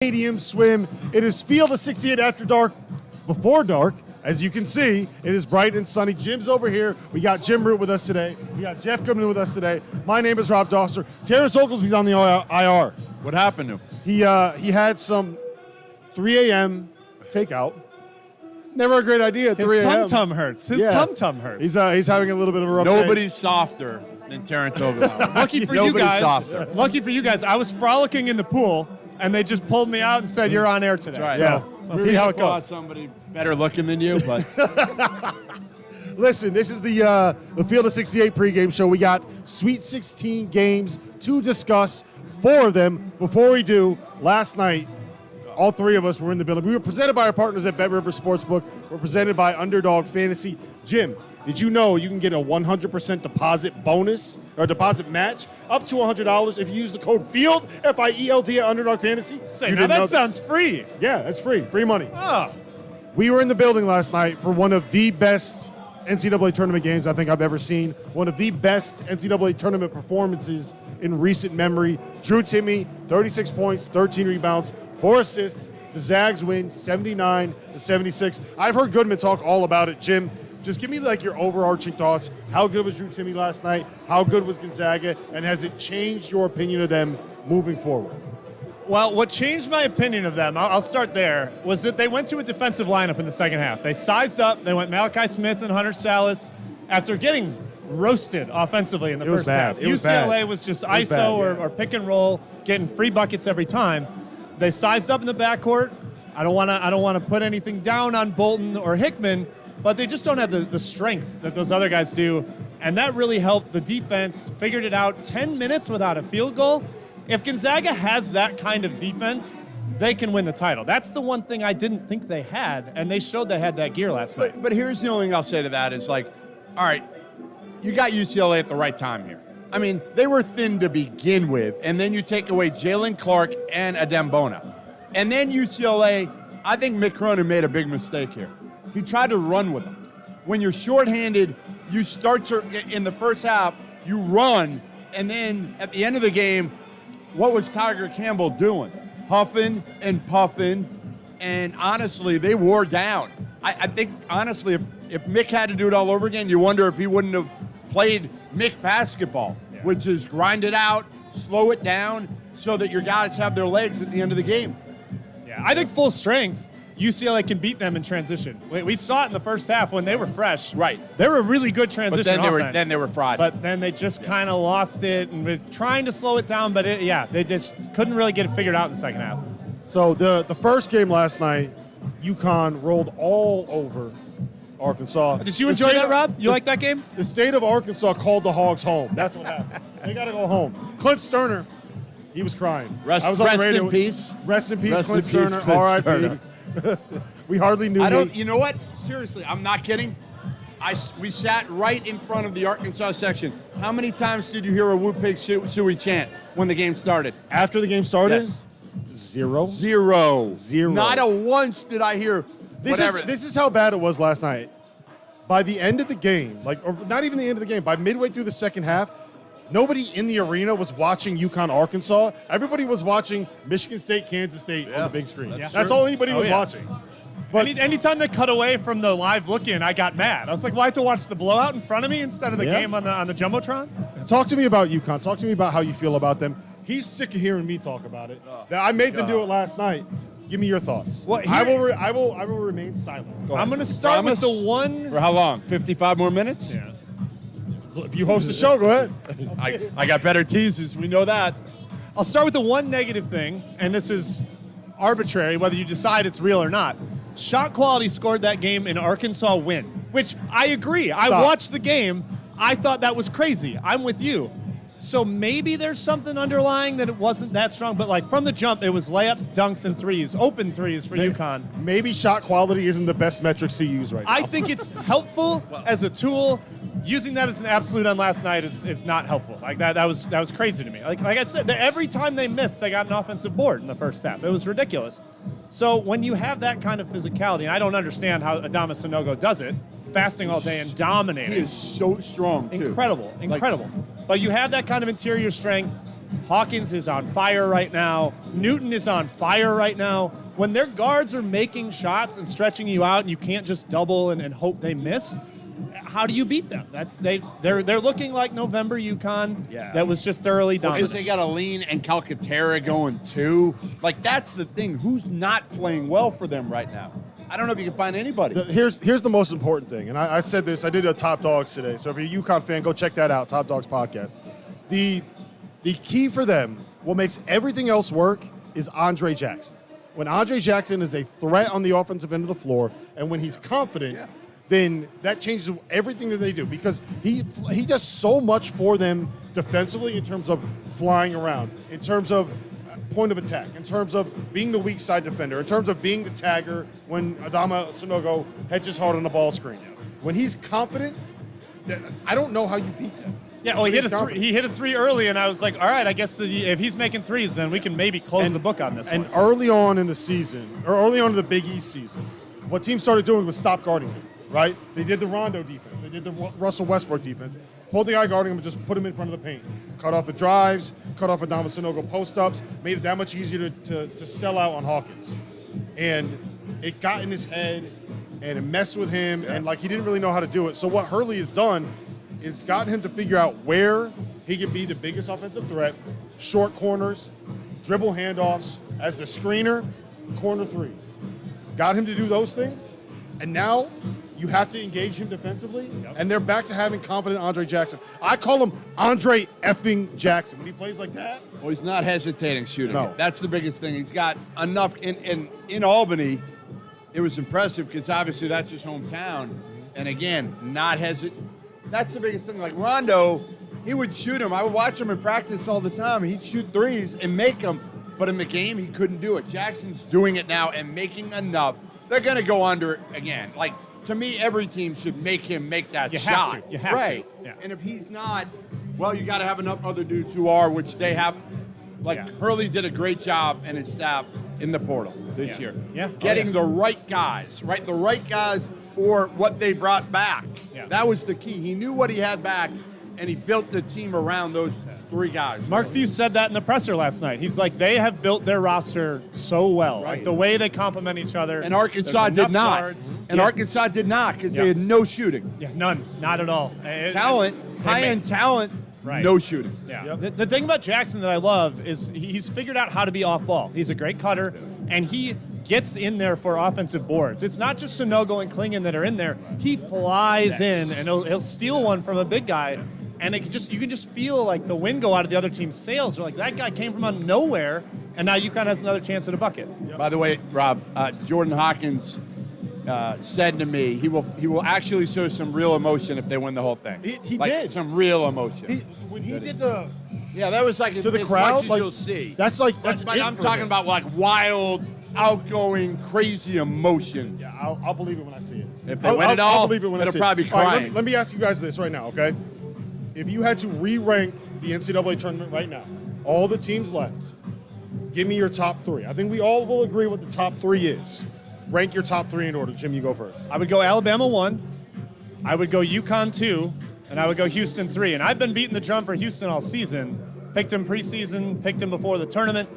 Stadium swim. It is Field of 68 after dark, before dark. As you can see, it is bright and sunny. Jim's over here. We got Jim Root with us today. We got Jeff coming in with us today. My name is Rob Dauster. Terrence Oglesby's on the IR. What happened to him? He had some 3 a.m. takeout. Never a great idea at 3 His a.m. tum-tum hurts. His tum-tum hurts. He's having a little bit of a rough day. Nobody's softer than Terrence Oglesby. Lucky for you Nobody's guys. softer. Lucky for you guys. I was frolicking in the pool, and they just pulled me out and said, "You're on air today." That's right. So we'll see how it goes. Somebody better looking than you, but Listen, this is the Field of 68 pregame show. We got Sweet 16 games to discuss, 4 of them. Before we do, last night, all 3 of us were in the building. We were presented by our partners at Bet River Sportsbook. We're presented by Underdog Fantasy. Jim, did you know you can get a 100% deposit bonus or deposit match up to $100 if you use the code FIELD, F-I-E-L-D, at Underdog Fantasy? Say, now that sounds free. Yeah, that's free. Free money. Oh. We were in the building last night for one of the best NCAA tournament games I think I've ever seen. One of the best NCAA tournament performances in recent memory. Drew Timme, 36 points, 13 rebounds, 4 assists. The Zags win 79-76. I've heard Goodman talk all about it. Jim, just give me like your overarching thoughts. How good was Drew Timme last night? How good was Gonzaga? And has it changed your opinion of them moving forward? Well, what changed my opinion of them, I'll start there, was that they went to a defensive lineup in the second half. They sized up. They went Malachi Smith and Hunter Salas after getting roasted offensively in the first half. UCLA was just ISO or pick and roll, getting free buckets every time. They sized up in the backcourt. I don't want to put anything down on Bolton or Hickman, but they just don't have the strength that those other guys do, and that really helped the defense. Figured it out. 10 minutes without a field goal. If Gonzaga has that kind of defense, they can win the title. That's the one thing I didn't think they had, and they showed they had that gear last night. But here's the only thing I'll say to that is like, all right, you got UCLA at the right time here. I mean, they were thin to begin with, and then you take away Jalen Clark and Adembona. And then UCLA, I think Mick Cronin made a big mistake here. He tried to run with them. When you're shorthanded, you start to, in the first half, you run, and then at the end of the game, what was Tiger Campbell doing? Huffing and puffing, and honestly, they wore down. I think, honestly, if Mick had to do it all over again, you wonder if he wouldn't have played Mick basketball, which is grind it out, slow it down, so that your guys have their legs at the end of the game. Yeah, I think full strength, UCLA can beat them in transition. We saw it in the first half when they were fresh. Right. They were a really good transition But then they were fried. But then they just kind of lost it and were trying to slow it down, but they just couldn't really get it figured out in the second half. So the first game last night, UConn rolled all over Arkansas. Did you enjoy that, Rob? You like that game? The state of Arkansas called the Hogs home. That's what happened. They got to go home. Clint Sterner, he was crying. I was on the radio. In peace. Rest in peace, Rest Clint in peace, Sterner. Clint R.I.P. Sterner. We hardly knew. You know what? Seriously, I'm not kidding. We sat right in front of the Arkansas section. How many times did you hear a Woo Pig Suey chant when the game started? After the game started? Yes. Zero. Not a once did I hear whatever. This is how bad it was last night. By the end of the game, or not even the end of the game, by midway through the second half, nobody in the arena was watching UConn Arkansas. Everybody was watching Michigan State, Kansas State on the big screen. That's all anybody was watching. But anytime they cut away from the live look-in, I got mad. I was like, well, I have to watch the blowout in front of me instead of the game on the Jumbotron? Talk to me about UConn. Talk to me about how you feel about them. He's sick of hearing me talk about it. I made them do it last night. Give me your thoughts. Well, I will remain silent. I'm going to start with the one. For how long? 55 more minutes? Yeah. If you host the show, go ahead. I got better teases. We know that. I'll start with the one negative thing, and this is arbitrary, whether you decide it's real or not. Shot quality scored that game in Arkansas win, which I agree. Stop. I watched the game. I thought that was crazy. I'm with you. So maybe there's something underlying that it wasn't that strong, but like from the jump, it was layups, dunks, and threes, open threes for UConn. Maybe shot quality isn't the best metrics to use right now. I think it's helpful as a tool. Using that as an absolute on last night is not helpful. Like that was crazy to me. Like I said, every time they missed, they got an offensive board in the first half. It was ridiculous. So when you have that kind of physicality, and I don't understand how Adama Sanogo does it, fasting all day and dominating. He is so strong, too. Incredible. But you have that kind of interior strength, Hawkins is on fire right now. Newton is on fire right now. When their guards are making shots and stretching you out and you can't just double and hope they miss, how do you beat them? They're looking like November UConn. Yeah. That was just thoroughly dominant. Because they got Aline and Calcaterra going too. Like, that's the thing. Who's not playing well for them right now? I don't know if you can find anybody. Here's the most important thing, and I said this. I did a Top Dogs today, so if you're a UConn fan, go check that out, Top Dogs podcast. The key for them, what makes everything else work, is Andre Jackson. When Andre Jackson is a threat on the offensive end of the floor, and when he's confident, then that changes everything that they do, because he does so much for them defensively in terms of flying around, in terms of point of attack, in terms of being the weak side defender, in terms of being the tagger when Adama Sanogo hedges hard on the ball screen. When he's confident, I don't know how you beat them. Yeah, he hit a three early, and I was like, all right, I guess if he's making threes, then we can maybe close the book on this one. And early on in the season, or early on in the Big East season, what teams started doing was stop guarding him, right? They did the Rondo defense. They did the Russell Westbrook defense. Pulled the guy guarding him and just put him in front of the paint. Cut off the drives, cut off Adama Sanogo post-ups, made it that much easier to sell out on Hawkins. And it got in his head, and it messed with him, and he didn't really know how to do it. So what Hurley has done is gotten him to figure out where he can be the biggest offensive threat, short corners, dribble handoffs, as the screener, corner threes. Got him to do those things, and now you have to engage him defensively, and they're back to having confident Andre Jackson. I call him Andre effing Jackson. When he plays like that. Well, he's not hesitating shooting. No. That's the biggest thing. He's got enough. In Albany, it was impressive because obviously that's his hometown. And again, not hesitate. That's the biggest thing. Like Rondo, he would shoot him. I would watch him in practice all the time. He'd shoot threes and make them. But in the game, he couldn't do it. Jackson's doing it now and making enough. They're going to go under it again. Like, to me, every team should make him make that shot. You have right. to. Yeah. And if he's not, well, you got to have enough other dudes who are, which they have. Hurley did a great job and his staff in the portal this year. Yeah. Getting the right guys, right? The right guys for what they brought back. Yeah. That was the key. He knew what he had back, and he built the team around those three guys. Mark Few said that in the presser last night. He's like, they have built their roster so well. Right. Like the way they complement each other. And Arkansas did not. Guards. And Arkansas did not because they had no shooting. Yeah, none. Not at all. High-end talent, right. No shooting. Yeah. Yep. The thing about Jackson that I love is he's figured out how to be off ball. He's a great cutter, and he gets in there for offensive boards. It's not just Sanogo and Klingon that are in there. He flies in, and he'll steal one from a big guy, and you can just feel like the wind go out of the other team's sails. They're like, that guy came from out of nowhere, and now UConn has another chance at a bucket. Yep. By the way, Rob, Jordan Hawkins said to me he will actually show some real emotion if they win the whole thing. He did. Some real emotion. When he did the that was like to the as crowd, much as you'll see. That's I'm talking about like wild, outgoing, crazy emotion. Yeah, I'll believe it when I see it. If they win it all, I'll believe it when I it'll see probably it. be All right, crying. let me ask you guys this right now, okay? If you had to re-rank the NCAA tournament right now, all the teams left, give me your top three. I think we all will agree what the top three is. Rank your top three in order. Jim, you go first. I would go Alabama 1, I would go UConn 2, and I would go Houston 3. And I've been beating the drum for Houston all season. Picked him preseason, picked him before the tournament.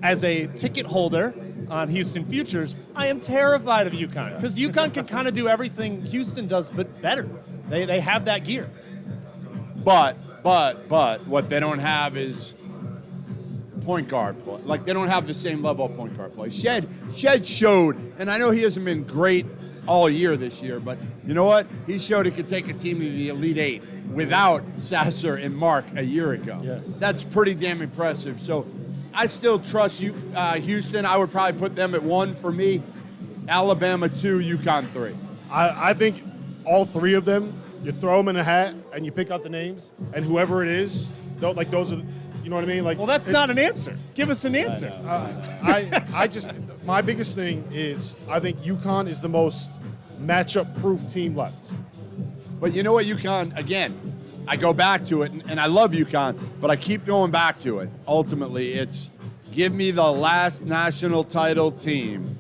As a ticket holder on Houston Futures, I am terrified of UConn because UConn can kind of do everything Houston does, but better. They have that gear. But what they don't have is point guard play. Like, they don't have the same level of point guard play. Shed showed, and I know he hasn't been great all year this year, but you know what? He showed he could take a team to the Elite Eight without Sasser and Mark a year ago. Yes. That's pretty damn impressive. So I still trust you, Houston. I would probably put them at 1 for me. Alabama 2, UConn 3. I think all three of them, you throw them in a hat and you pick out the names, and whoever it is, those are, you know what I mean? Like, Well, that's not an answer. Give us an answer. I just, my biggest thing is I think UConn is the most matchup-proof team left. But you know what, UConn, again, I go back to it, and I love UConn, but I keep going back to it. Ultimately, it's give me the last national title team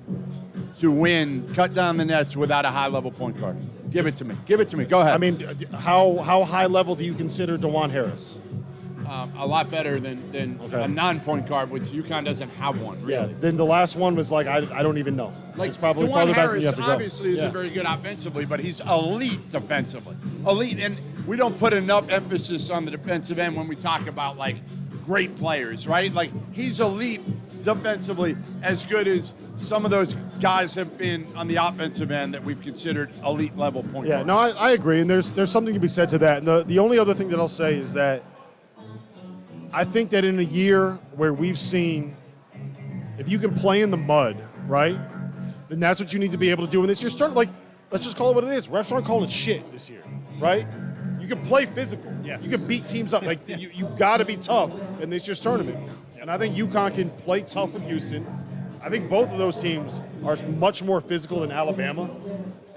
to win, cut down the nets without a high-level point guard. Give it to me. Give it to me. Go ahead. I mean, how high level do you consider DeJuan Harris? a lot better than a non-point guard, which UConn doesn't have one, really. Yeah, then the last one was like, I don't even know. Like, it's probably DeJuan farther back than Harris you have to go. obviously isn't very good offensively, but he's elite defensively. Elite, and we don't put enough emphasis on the defensive end when we talk about, like, great players, right? Like, he's elite defensively, as good as some of those guys have been on the offensive end that we've considered elite level point guards. Yeah, no, I agree, and there's something to be said to that. And the only other thing that I'll say is that I think that in a year where we've seen, if you can play in the mud, right, then that's what you need to be able to do. And it's your start, like, let's just call it what it is. Refs aren't calling it shit this year, right? You can play physical. Yes. You can beat teams up. Like, you got to be tough in this year's tournament. And I think UConn can play tough with Houston. I think both of those teams are much more physical than Alabama.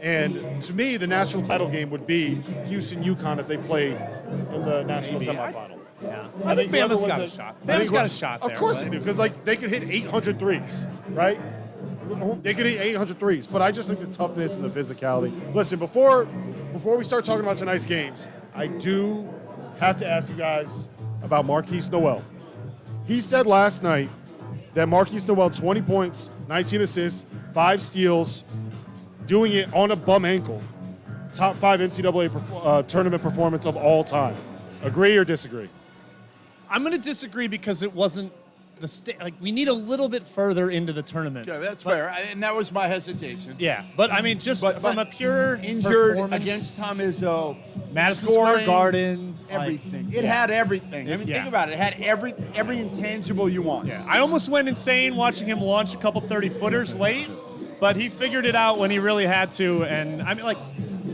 And to me, the national title game would be Houston-UConn if they play in the national semifinal. Yeah. I think Bama's got a shot. Bama's got a shot there. Of course they do, because like they could hit 800 threes, right? They could hit 800 threes, but I just think the toughness and the physicality. Listen, before we start talking about tonight's games, I do have to ask you guys about Marquise Noel. He said last night that Marquise Noel, 20 points, 19 assists, 5 steals, doing it on a bum ankle, top 5 NCAA tournament performance of all time. Agree or disagree? I'm going to disagree because it wasn't like we need a little bit further into the tournament. Yeah, that's fair, and that was my hesitation. Yeah, but I mean, just from a pure injured performance against Tom Izzo, Madison scoring, Square Garden, everything. It had everything. I mean, think about it. It had every intangible you want. Yeah, I almost went insane watching him launch a couple 30-footers late, but he figured it out when he really had to. And I mean, like,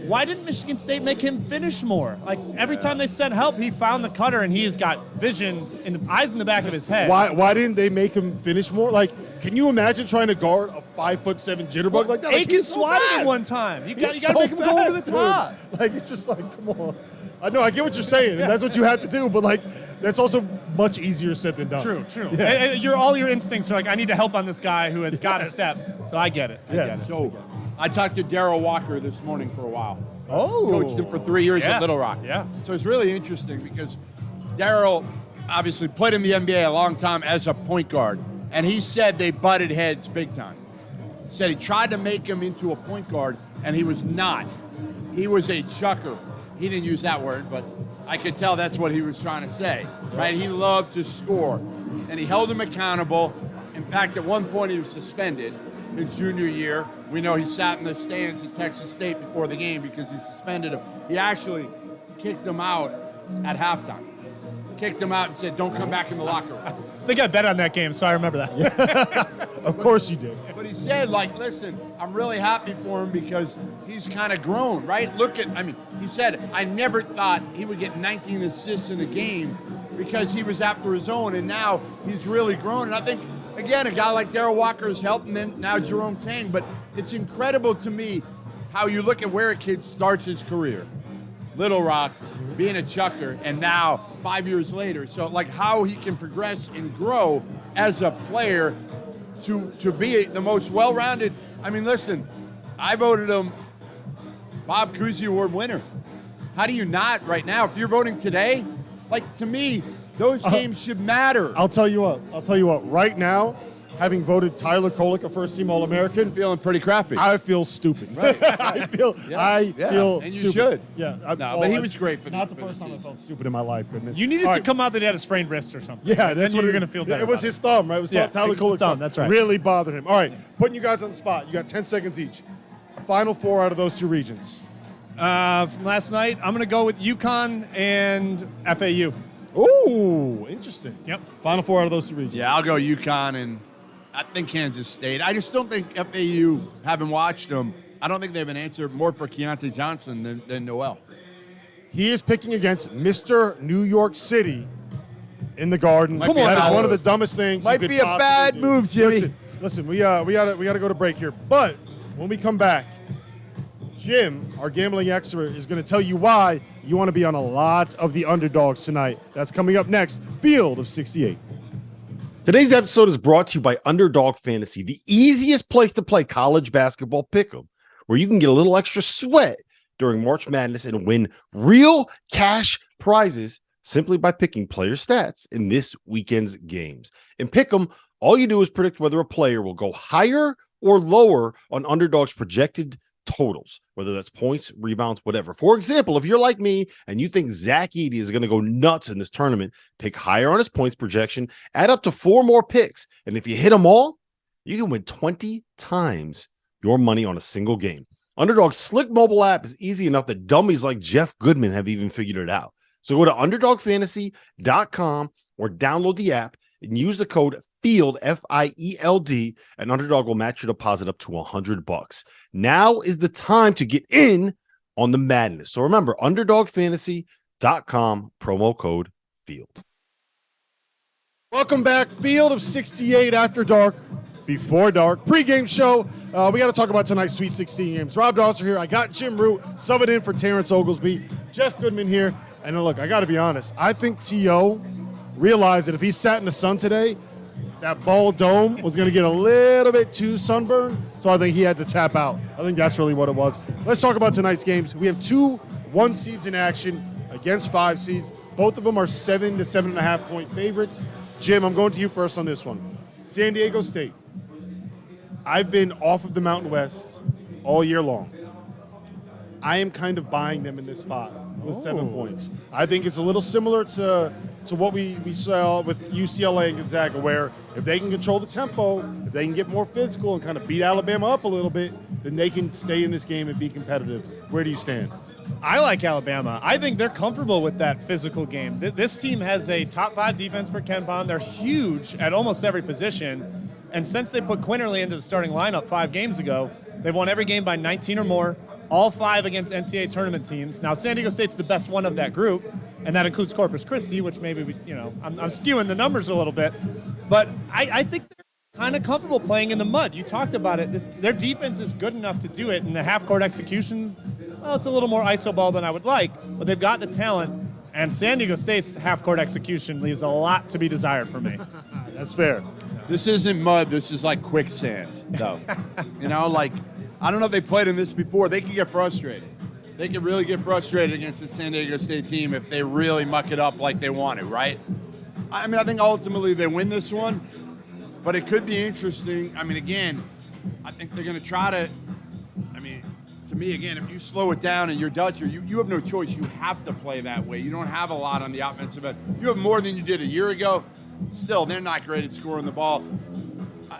why didn't Michigan State make him finish more? Like, every time they sent help, he found the cutter, and he has got vision in the eyes in the back of his head. Why didn't they make him finish more? Like, can you imagine trying to guard a 5'7" jitterbug like that? Like, Aiken swatted him one time. You got to make him go over the top. Dude. Like, it's just like, come on. I know, I get what you're saying, and that's what you have to do, but like, that's also much easier said than done. True. Yeah. All your instincts are like, I need to help on this guy who has got to step. So I get it. So I talked to Darryl Walker this morning for a while. Oh. Coached him for 3 years at Little Rock. Yeah. So it's really interesting because Darryl obviously played in the NBA a long time as a point guard, and he said they butted heads big time. Said he tried to make him into a point guard, and he was not. He was a chucker. He didn't use that word, but I could tell that's what he was trying to say, right? He loved to score, and he held him accountable. In fact, at one point he was suspended his junior year. We know he sat in the stands at Texas State before the game because he suspended him. He actually kicked him out at halftime. Kicked him out and said, don't come back in the locker room. I think I bet on that game, so I remember that. Of course you did. But he said, like, listen, I'm really happy for him because he's kind of grown, right? He said, I never thought he would get 19 assists in a game because he was after his own, and now he's really grown. And I think, again, a guy like Darryl Walker has helped, and then now Jerome Tang. But it's incredible to me how you look at where a kid starts his career. Little Rock, being a chucker, and now 5 years later. So, like, how he can progress and grow as a player to be the most well-rounded. I mean, listen, I voted him Bob Cousy Award winner. How do you not right now? If you're voting today, like, to me, those games should matter. I'll tell you what. Right now, having voted Tyler Kolek a first-team All-American, Feeling pretty crappy. I feel stupid. Right. I feel And you stupid. should. Yeah. But he was great for not the the first time I season. felt stupid in my life. Goodness. You needed All to right. come out that he had a sprained wrist or something. Yeah, that's then what you're going to feel better. It was about his thumb, right? It was Tyler his Kolek's thumb, that's right. Really bothered him. All right, putting you guys on the spot. You got 10 seconds each. Final 4 out of those 2 regions. From last night, I'm going to go with UConn and FAU. Ooh, interesting. Yep. Final 4 out of those 2 regions. Yeah, I'll go UConn, and I think Kansas State. I just don't think FAU, having watched them, I don't think they have an answer more for Keontae Johnson than Noel. He is picking against Mr. New York City in the Garden. Come on, that is Alex. one of the dumbest things. Might you could be a possibly bad do. move, Jimmy. Listen, we gotta go to break here. But when we come back, Jim, our gambling expert, is going to tell you why you want to be on a lot of the underdogs tonight. That's coming up next. Field of 68. Today's episode is brought to you by Underdog Fantasy, the easiest place to play college basketball pick'em, where you can get a little extra sweat during March Madness and win real cash prizes simply by picking player stats in this weekend's games. In Pick'em, all you do is predict whether a player will go higher or lower on Underdog's projected totals, whether that's points, rebounds, whatever. For example, if you're like me and you think Zach Edey is going to go nuts in this tournament, pick higher on his points projection, add up to 4 more picks, and if you hit them all, you can win 20 times your money on a single game. Underdog's slick mobile app is easy enough that dummies like Jeff Goodman have even figured it out. So go to underdogfantasy.com or download the app and use the code FIELD, F-I-E-L-D, and Underdog will match your deposit up to $100. Now is the time to get in on the madness. So remember, underdogfantasy.com, promo code FIELD. Welcome back. Field of 68 after dark, before dark, pregame show. We got to talk about tonight's Sweet 16 games. Rob Dauster here. I got Jim Root subbing in for Terrence Oglesby. Jeff Goodman here. And look, I got to be honest. I think T.O. realized that if he sat in the sun today, that ball dome was going to get a little bit too sunburned, so I think he had to tap out. I think that's really what it was. Let's talk about tonight's games. We have 2 1 seeds in action against 5 seeds. Both of them are 7 to 7.5 point favorites. Jim, I'm going to you first on this one. San Diego State. I've been off of the Mountain West all year long. I am kind of buying them in this spot with 7 points. I think it's a little similar to what we saw with UCLA and Gonzaga, where if they can control the tempo, if they can get more physical and kind of beat Alabama up a little bit, then they can stay in this game and be competitive. Where do you stand? I like Alabama. I think they're comfortable with that physical game. This team has a top 5 defense per KenPom. They're huge at almost every position. And since they put Quinterly into the starting lineup 5 games ago, they've won every game by 19 or more, all 5 against NCAA tournament teams. Now, San Diego State's the best one of that group, and that includes Corpus Christi, which maybe, I'm skewing the numbers a little bit. But I think they're kind of comfortable playing in the mud. You talked about it. Their defense is good enough to do it, and the half-court execution, well, it's a little more iso ball than I would like, but they've got the talent, and San Diego State's half-court execution leaves a lot to be desired for me. That's fair. This isn't mud. This is like quicksand, though. I don't know if they played in this before. They can get frustrated. They can really get frustrated against the San Diego State team if they really muck it up like they want to, right? I think ultimately they win this one, but it could be interesting. Again, I think they're going to try to to me, again, if you slow it down and you're Dutcher, you have no choice. You have to play that way. You don't have a lot on the offensive end. You have more than you did a year ago. Still, they're not great at scoring the ball.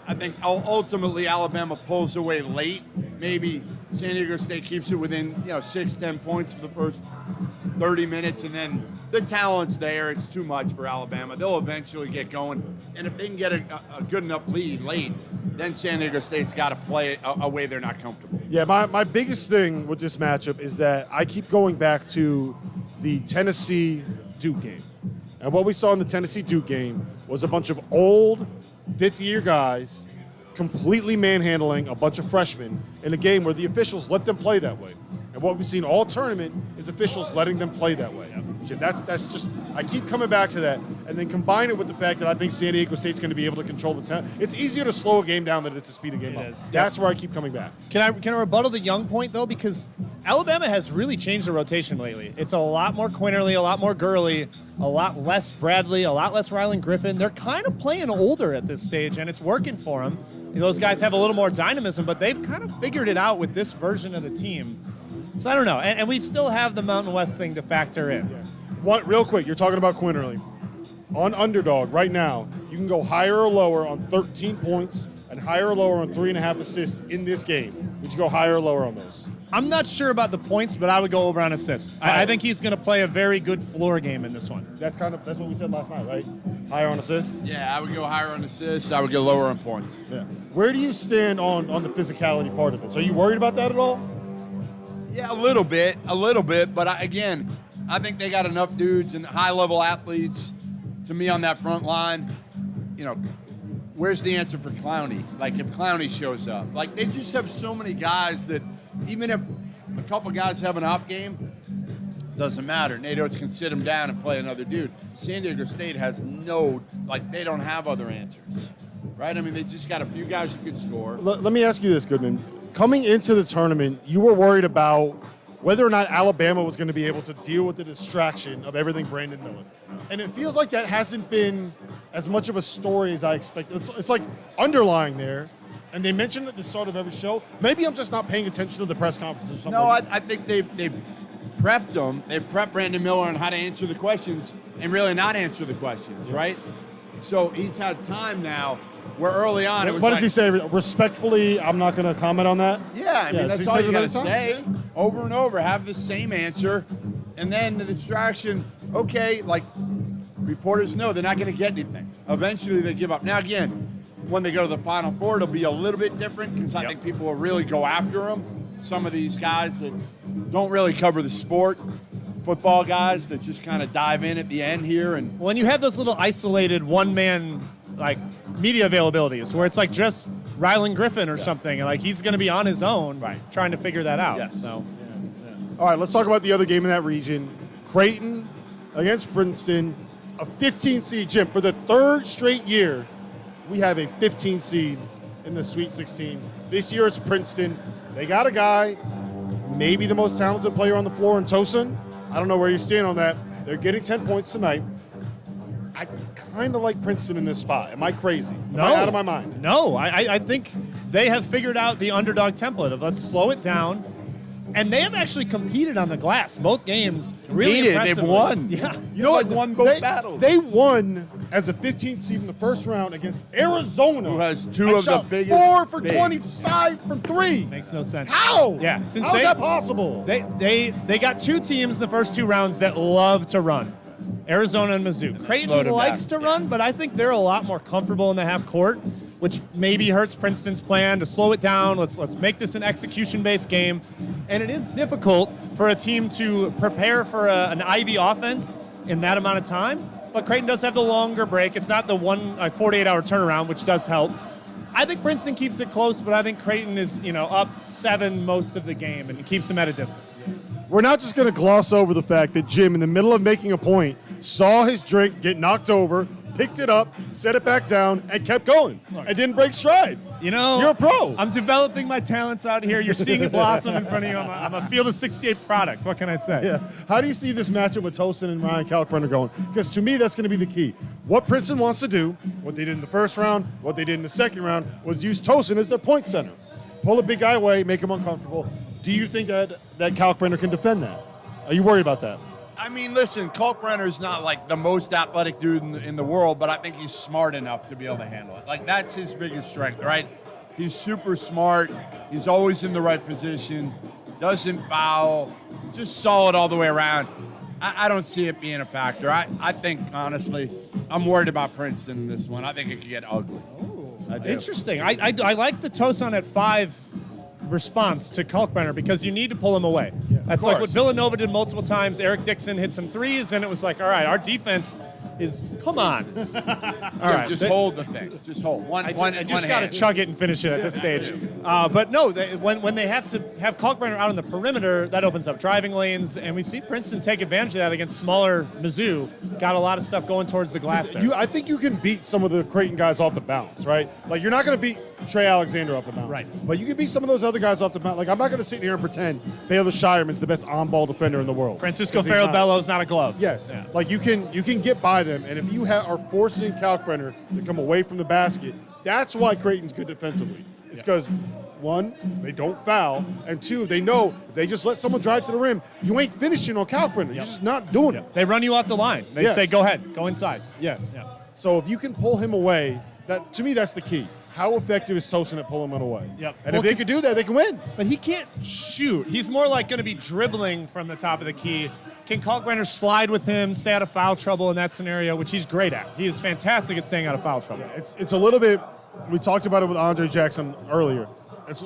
I think ultimately Alabama pulls away late. Maybe San Diego State keeps it within 6-10 points for the first 30 minutes, and then the talent's there. It's too much for Alabama. They'll eventually get going, and if they can get a good enough lead late, then San Diego State's got to play a way they're not comfortable. Yeah, my biggest thing with this matchup is that I keep going back to the Tennessee-Duke game. And what we saw in the Tennessee-Duke game was a bunch of old, fifth-year guys completely manhandling a bunch of freshmen in a game where the officials let them play that way. And what we've seen all tournament is officials letting them play that way. That's just, I keep coming back to that. And then combine it with the fact that I think San Diego State's going to be able to control the tempo. It's easier to slow a game down than it is to speed a game up. That's where I keep coming back. Can I rebuttal the Young point, though? Because Alabama has really changed the rotation lately. It's a lot more Quinterly, a lot more Gurley, a lot less Bradley, a lot less Ryland Griffin. They're kind of playing older at this stage, and it's working for them. Those guys have a little more dynamism, but they've kind of figured it out with this version of the team. So I don't know. And we still have the Mountain West thing to factor in. Yes. Real quick, you're talking about Quinterly. On Underdog right now, you can go higher or lower on 13 points and higher or lower on 3.5 assists in this game. Would you go higher or lower on those? I'm not sure about the points, but I would go over on assists. I think he's going to play a very good floor game in this one. That's what we said last night, right? Higher on assists? Yeah, I would go higher on assists. I would go lower on points. Yeah. Where do you stand on the physicality part of this? Are you worried about that at all? Yeah, a little bit. But I think they got enough dudes and high-level athletes. To me, on that front line, where's the answer for Clowney? Like, if Clowney shows up. Like, they just have so many guys that even if a couple guys have an off game, doesn't matter. Nados can sit him down and play another dude. San Diego State has they don't have other answers, right? They just got a few guys who could score. Let me ask you this, Goodman. Coming into the tournament, you were worried about whether or not Alabama was going to be able to deal with the distraction of everything Brandon Miller. And it feels like that hasn't been as much of a story as I expected. It's like underlying there. And they mentioned at the start of every show. Maybe I'm just not paying attention to the press conferences or something. No, I think they prepped them. They prepped Brandon Miller on how to answer the questions and really not answer the questions, right? So he's had time now where early on it was what does he say? Respectfully, I'm not going to comment on that? Yeah, I mean, so that's he all says you it got all to the time? say over and over. Have the same answer. And then the distraction, okay, like reporters know they're not going to get anything. Eventually they give up. Now, again, when they go to the Final Four, it'll be a little bit different because I think people will really go after them. Some of these guys that don't really cover the sport, football guys that just kind of dive in at the end here. And When you have those little isolated one-man like media availabilities where it's like just Rylan Griffin or something, and like he's going to be on his own trying to figure that out. Yes. So All right, let's talk about the other game in that region. Creighton against Princeton, a 15 seed. Jim, for the third straight year, we have a 15 seed in the Sweet 16. This year it's Princeton. They got a guy, maybe the most talented player on the floor in Tosin. I don't know where you stand on that. They're getting 10 points tonight. I kind of like Princeton in this spot. Am I crazy? Am I out of my mind? No, I think they have figured out the underdog template of let's slow it down. And they have actually competed on the glass. Both games really impressively. They've won. Yeah. You know, like won both battles. They won as a 15th seed in the first round against Arizona, Who has two and of the shot biggest 4 for bigs. 25 from 3. Makes no sense. How? Yeah, it's insane. How is that possible? They got two teams in the first two rounds that love to run. Arizona and Mizzou. slowed Creighton him likes down. to run, but I think they're a lot more comfortable in the half court, which maybe hurts Princeton's plan to slow it down. Let's make this an execution-based game. And it is difficult for a team to prepare for an Ivy offense in that amount of time. But Creighton does have the longer break. It's not the 48-hour turnaround, which does help. I think Princeton keeps it close, but I think Creighton is, up 7 most of the game and keeps them at a distance. We're not just going to gloss over the fact that Jim, in the middle of making a point, saw his drink get knocked over, picked it up, set it back down, and kept going. And didn't break stride. You're a pro. I'm developing my talents out here. You're seeing it blossom in front of you. I'm a Field of 68 product. What can I say? Yeah. How do you see this matchup with Tosin and Ryan Kalkbrenner going? Because to me, that's going to be the key. What Princeton wants to do, what they did in the first round, what they did in the second round, was use Tosin as their point center. Pull a big guy away, make him uncomfortable. Do you think that Kalkbrenner can defend that? Are you worried about that? I mean, listen, Kalkbrenner's not like the most athletic dude in the world, but I think he's smart enough to be able to handle it. Like, that's his biggest strength, right? He's super smart. He's always in the right position, doesn't foul, just solid all the way around. I don't see it being a factor. I think, honestly, I'm worried about Princeton in this one. I think it could get ugly. I do. Interesting. I like the Tosin at 5 response to Kalkbrenner because you need to pull him away. That's like what Villanova did multiple times. Eric Dixon hit some threes, and it was like, all right, our defense is, come on. All right. Just hold the thing. Just hold. I just got to chug it and finish it at this stage. But no, when they have to have Kalkbrenner out on the perimeter, that opens up driving lanes, and we see Princeton take advantage of that against smaller Mizzou. Got a lot of stuff going towards the glass there. I think you can beat some of the Creighton guys off the bounce, right? Like, you're not going to beat Trey Alexander off the bounce. Right. But you can beat some of those other guys off the bounce. Like, I'm not going to sit here and pretend Baylor Shireman's the best on-ball defender in the world. Francisco 'Cause he's not. Farabello's not a glove. Yes. Yeah. Like, you can get by them, and if you are forcing Kalkbrenner to come away from the basket, that's why Creighton's good defensively. It's because, one, they don't foul, and two, they know if they just let someone drive to the rim, you ain't finishing on Kalkbrenner. You're just not doing it. They run you off the line. They Yes. say, go ahead, go inside. Yes. Yeah. So if you can pull him away, that to me, that's the key. How effective is Tosin at pulling him away? Yep. And Well, if they 'cause- could do that, they can win. But he can't shoot. He's more like going to be dribbling from the top of the key. Can Kalkbrenner slide with him, stay out of foul trouble in that scenario, which he's great at. He is fantastic at staying out of foul trouble. It's a little bit. We talked about it with Andre Jackson earlier.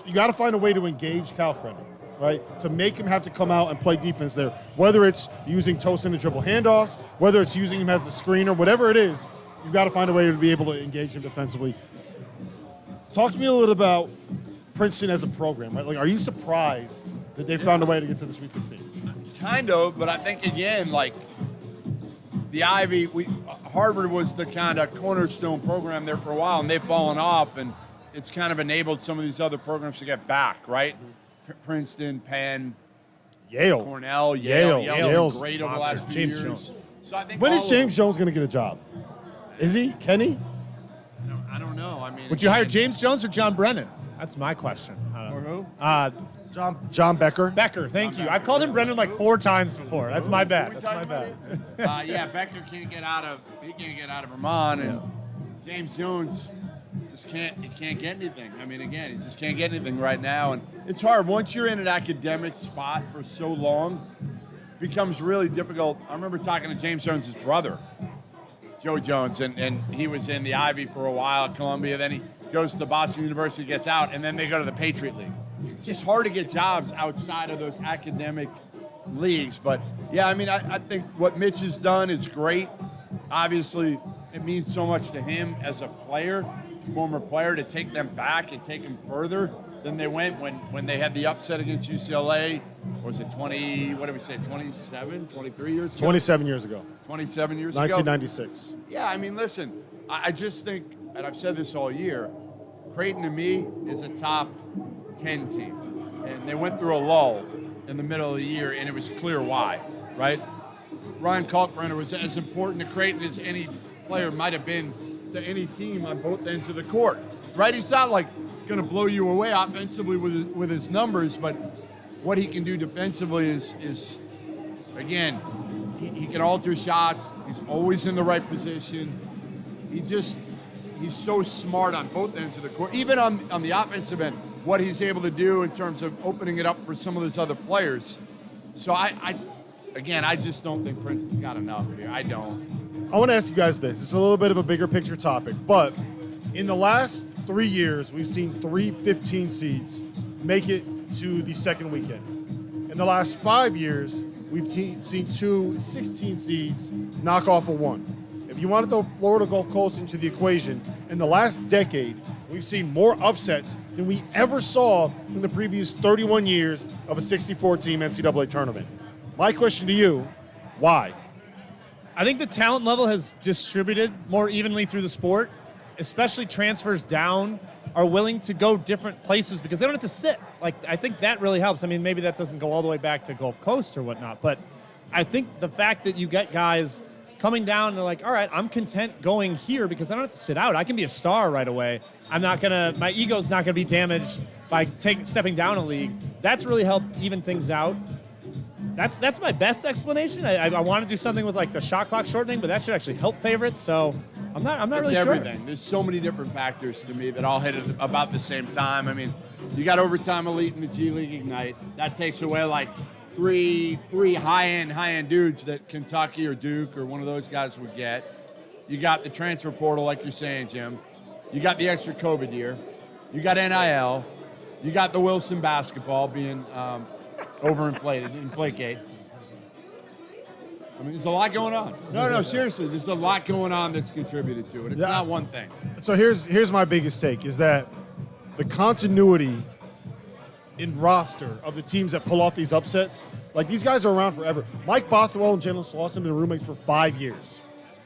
You got to find a way to engage Kalkbrenner, right? To make him have to come out and play defense there. Whether it's using Tosin to dribble handoffs, whether it's using him as the screener, whatever it is, you've got to find a way to be able to engage him defensively. Talk to me a little about Princeton as a program, right? Like, are you surprised that they found a way to get to the Sweet 16? Kind of, but I think, again, like, the Ivy, Harvard was the kind of cornerstone program there for a while, and they've fallen off, and it's kind of enabled some of these other programs to get back, right? Princeton, Penn, Yale. Cornell, Yale. Yale's Yale's been great over the monster. last few James years. Jones. So I think When all is of James them- Jones going to get a job? Is he? Can he? I don't know. I mean, Would you hire again, James Jones or John Brennan? That's my question. Or who? John Becker. Becker, thank you. I've called him Brennan like 4 times before. That's my bad. That's my bad. Yeah, Becker can't get out of Vermont, and James Jones he can't get anything. I mean, again, he just can't get anything right now, and it's hard once you're in an academic spot for so long. It becomes really difficult. I remember talking to James Jones's brother, Joe Jones, and he was in the Ivy for a while at Columbia. Then he goes to Boston University, gets out, and then they go to the Patriot League. It's just hard to get jobs outside of those academic leagues. But, yeah, I mean, I think what Mitch has done is great. Obviously, it means so much to him as a player, former player, to take them back and take them further than they went when they had the upset against UCLA. What was it, 27, 23 years ago? 27 years ago. 27 years ago? 1996. Yeah, I mean, listen, I just think, and I've said this all year, Creighton to me is a top 10 team. And they went through a lull in the middle of the year, and it was clear why, right? Ryan Kalkbrenner was as important to Creighton as any player might have been to any team on both ends of the court, right? He's not like going to blow you away offensively with his numbers, but what he can do defensively is again, he can alter shots. He's always in the right position. He's so smart on both ends of the court. Even on the offensive end, what he's able to do in terms of opening it up for some of those other players. So I just don't think Princeton's got enough here. I don't. I want to ask you guys this. It's a little bit of a bigger picture topic, but in the last 3 years, we've seen 3 15 seeds make it to the second weekend. In the last 5 years, we've seen 2 16 seeds knock off a 1. If you want to throw Florida Gulf Coast into the equation, in the last decade, we've seen more upsets than we ever saw in the previous 31 years of a 64-team NCAA tournament. My question to you, why? I think the talent level has distributed more evenly through the sport, especially transfers down are willing to go different places because they don't have to sit. Like, I think that really helps. I mean, maybe that doesn't go all the way back to Gulf Coast or whatnot, but I think the fact that you get guys coming down and they're like, all right, I'm content going here because I don't have to sit out. I can be a star right away. My ego's not gonna be damaged by stepping down a league. That's really helped even things out. That's my best explanation. I want to do something with like the shot clock shortening, but that should actually help favorites. So I'm not really sure. Everything. There's so many different factors to me that all hit at about the same time. I mean, you got overtime elite in the G League Ignite. That takes away like three high-end dudes that Kentucky or Duke or one of those guys would get. You got the transfer portal, like you're saying, Jim. You got the extra COVID year. You got NIL. You got the Wilson basketball being overinflated, Inflategate. I mean, there's a lot going on. No, seriously, there's a lot going on that's contributed to it. It's not one thing. So here's my biggest take is that the continuity in roster of the teams that pull off these upsets, like these guys are around forever. Mike Bothwell and Jalen Slauson have been roommates for 5 years.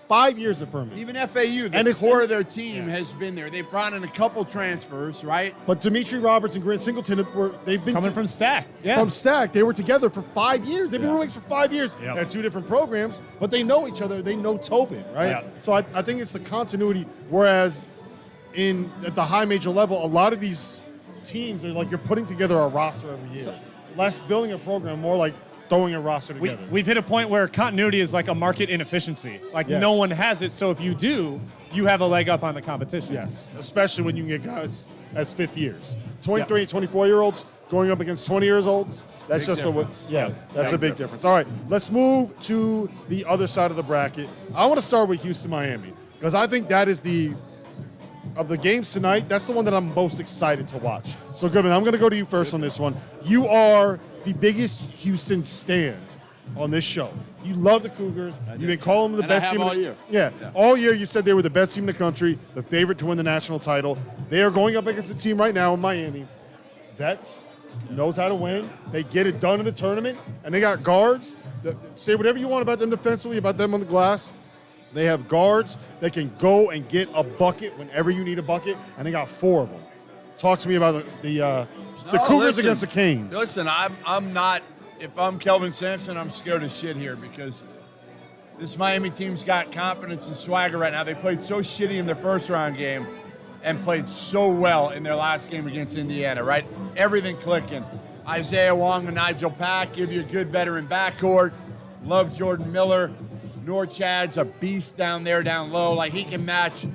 5 years at Furman. Even FAU, the core of their team has been there. They've brought in a couple transfers, right? But Dimitri Roberts and Grant Singleton they've been Coming from Stack. Yeah. From Stack. They were together for 5 years. They've been roommates for 5 years. Yep. They had 2 different programs, but they know each other. They know Tobin, right? Yeah. So I think it's the continuity. Whereas at the high major level, a lot of these teams are like you're putting together a roster every year. Less building a program, more like throwing a roster together. We've hit a point where continuity is like a market inefficiency. Like no one has it, so if you do, you have a leg up on the competition. Yes, especially when you can get guys as fifth years. 23 and 24-year-olds going up against 20 years olds, that's Big just difference. that's a big difference. All right, let's move to the other side of the bracket. I want to start with Houston-Miami because I think that is of the games tonight, that's the one that I'm most excited to watch. So, Goodman, I'm going to go to you first on this one. You are the biggest Houston stan on this show. You love the Cougars. You've been calling them the best team. all year. Yeah, all year you said they were the best team in the country, the favorite to win the national title. They are going up against a team right now in Miami. Vets, knows how to win. They get it done in the tournament, and they got guards. Say whatever you want about them defensively, about them on the glass. They have guards that can go and get a bucket whenever you need a bucket, and they got 4 of them. Talk to me about the Cougars against the Canes. Listen, I'm not if I'm Kelvin Sampson, I'm scared as shit here because this Miami team's got confidence and swagger right now. They played so shitty in their first round game and played so well in their last game against Indiana, right? Everything clicking. Isaiah Wong and Nigel Pack give you a good veteran backcourt. Love Jordan Miller. Norchad's a beast down there, down low. Like, he can match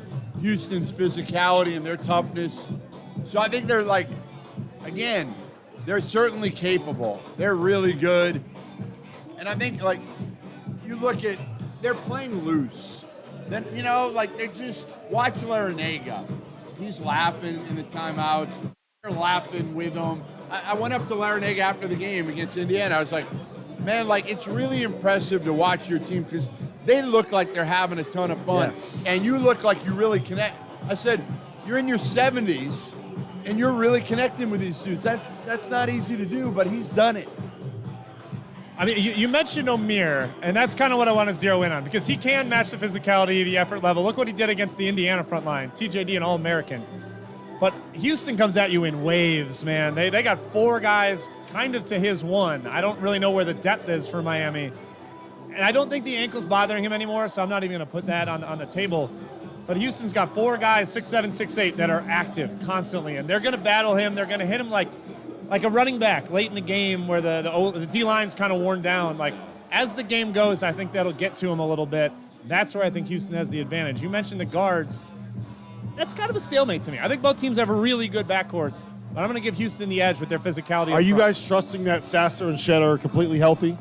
Houston's physicality and their toughness. So I think they're like, again, they're certainly capable. They're really good. And I think, like, you look at, they're playing loose. Then, you know, like, they just, watch Larinaga. He's laughing in the timeouts. They're laughing with him. I went up to Larinaga after the game against Indiana. I was like, man, like, it's really impressive to watch your team because they look like they're having a ton of fun. Yes. And you look like you really connect. I said, you're in your 70s and you're really connecting with these dudes. That's not easy to do, but he's done it. I mean, you mentioned Amir, and that's kind of what I want to zero in on because he can match the physicality, the effort level. Look what he did against the Indiana front line. TJD, an All-American. But Houston comes at you in waves, man. They got 4 guys kind of to his 1. I don't really know where the depth is for Miami. And I don't think the ankle's bothering him anymore, so I'm not even going to put that on the table. But Houston's got 4 guys, 6'7", 6'8", that are active constantly, and they're going to battle him. They're going to hit him like a running back late in the game where the D-line's kind of worn down. Like, as the game goes, I think that'll get to him a little bit. That's where I think Houston has the advantage. You mentioned the guards. That's kind of a stalemate to me. I think both teams have really good backcourts, but I'm going to give Houston the edge with their physicality. Are you guys trusting that Sasser and Shed are completely healthy?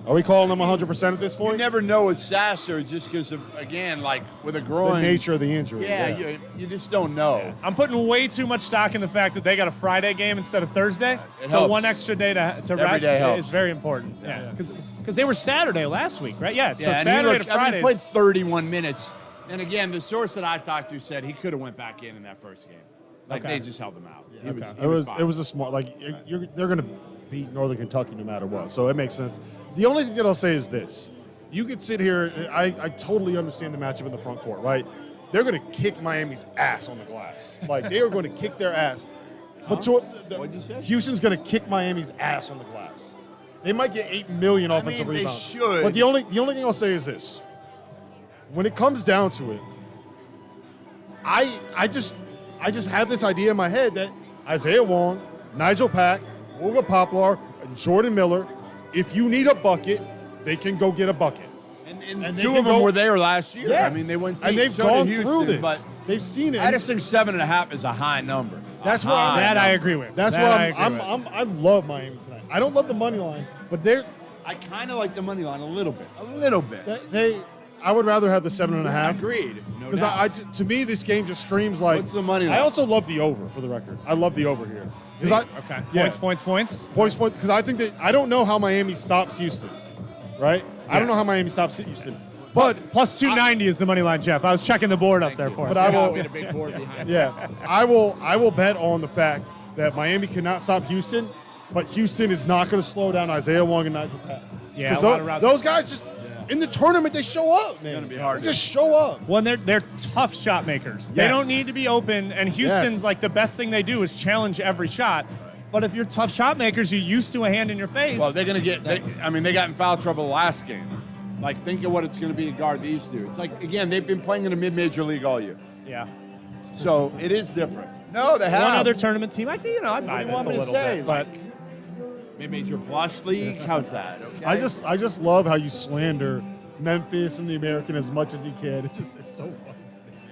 Are we calling them 100% at this point? You never know with Sasser just because of, again, like with a The groin. nature of the injury. Yeah, you just don't know. I'm putting way too much stock in the fact that they got a Friday game instead of Thursday. It So helps. one extra day to Every rest day helps. is very important. Yeah, because they were Saturday last week, right? Yeah, so Yeah, and Saturday he to looked, Friday. he played 31 minutes. And again, the source that I talked to said he could have went back in that first game. Like, Okay. they just held him out. He Okay. was It fine. was a smart, like, they're going to beat Northern Kentucky no matter what. So it makes sense. The only thing that I'll say is this. You could sit here, I totally understand the matchup in the front court, right? They're going to kick Miami's ass on the glass. Like, they are going to kick their ass. But What'd you say? Houston's going to kick Miami's ass on the glass. They might get 8 million offensive mean, they rebounds. should. But the only thing I'll say is this. When it comes down to it, I just have this idea in my head that Isaiah Wong, Nigel Pack, Olga Poplar, and Jordan Miller, if you need a bucket, they can go get a bucket. And and they 2 can of them go- were there last year. Yes. I mean, they went deep. And they've So did gone Houston, through this. But They've seen it. I just think 7.5 is a high number. That's A what I'm- high that I number. agree with. That's That what I agree with. I love Miami tonight. I don't love the money line, but I kind of like the money line a little bit. A little bit. I would rather have the 7.5. Agreed. No Because doubt. to me, this game just screams like. What's the money I line? also love the over, for the record. I love the over here. Okay. Yeah. Points. Points. Because I think that I don't know how Miami stops Houston, right? I don't know how Miami stops Houston, but Plus 290 is the money line, Jeff. I was checking the board up there for But you. I will. Made a big board behind it. Yeah, I will bet on the fact that Miami cannot stop Houston, but Houston is not going to slow down Isaiah Wong and Nigel Pack. Yeah, 'Cause a lot of routes. those guys just in the tournament they show up, man. gonna be hard They to- just show up. Well, they're tough shot makers. They Yes. don't need to be open, and Houston's Yes. like the best thing they do is challenge every shot. But if you're tough shot makers, you're used to a hand in your face. Well, they're going to get, they got in foul trouble last game. Like, think of what it's going to be to guard these dudes. Like, again, they've been playing in a mid-major league all year. yeah. So it is different. No, they have. One other tournament team, I think, I buy What do you this want a me to little say? bit. But Mid-major plus league? How's that? Okay. I just love how you slander Memphis and the American as much as you can. It's so fun.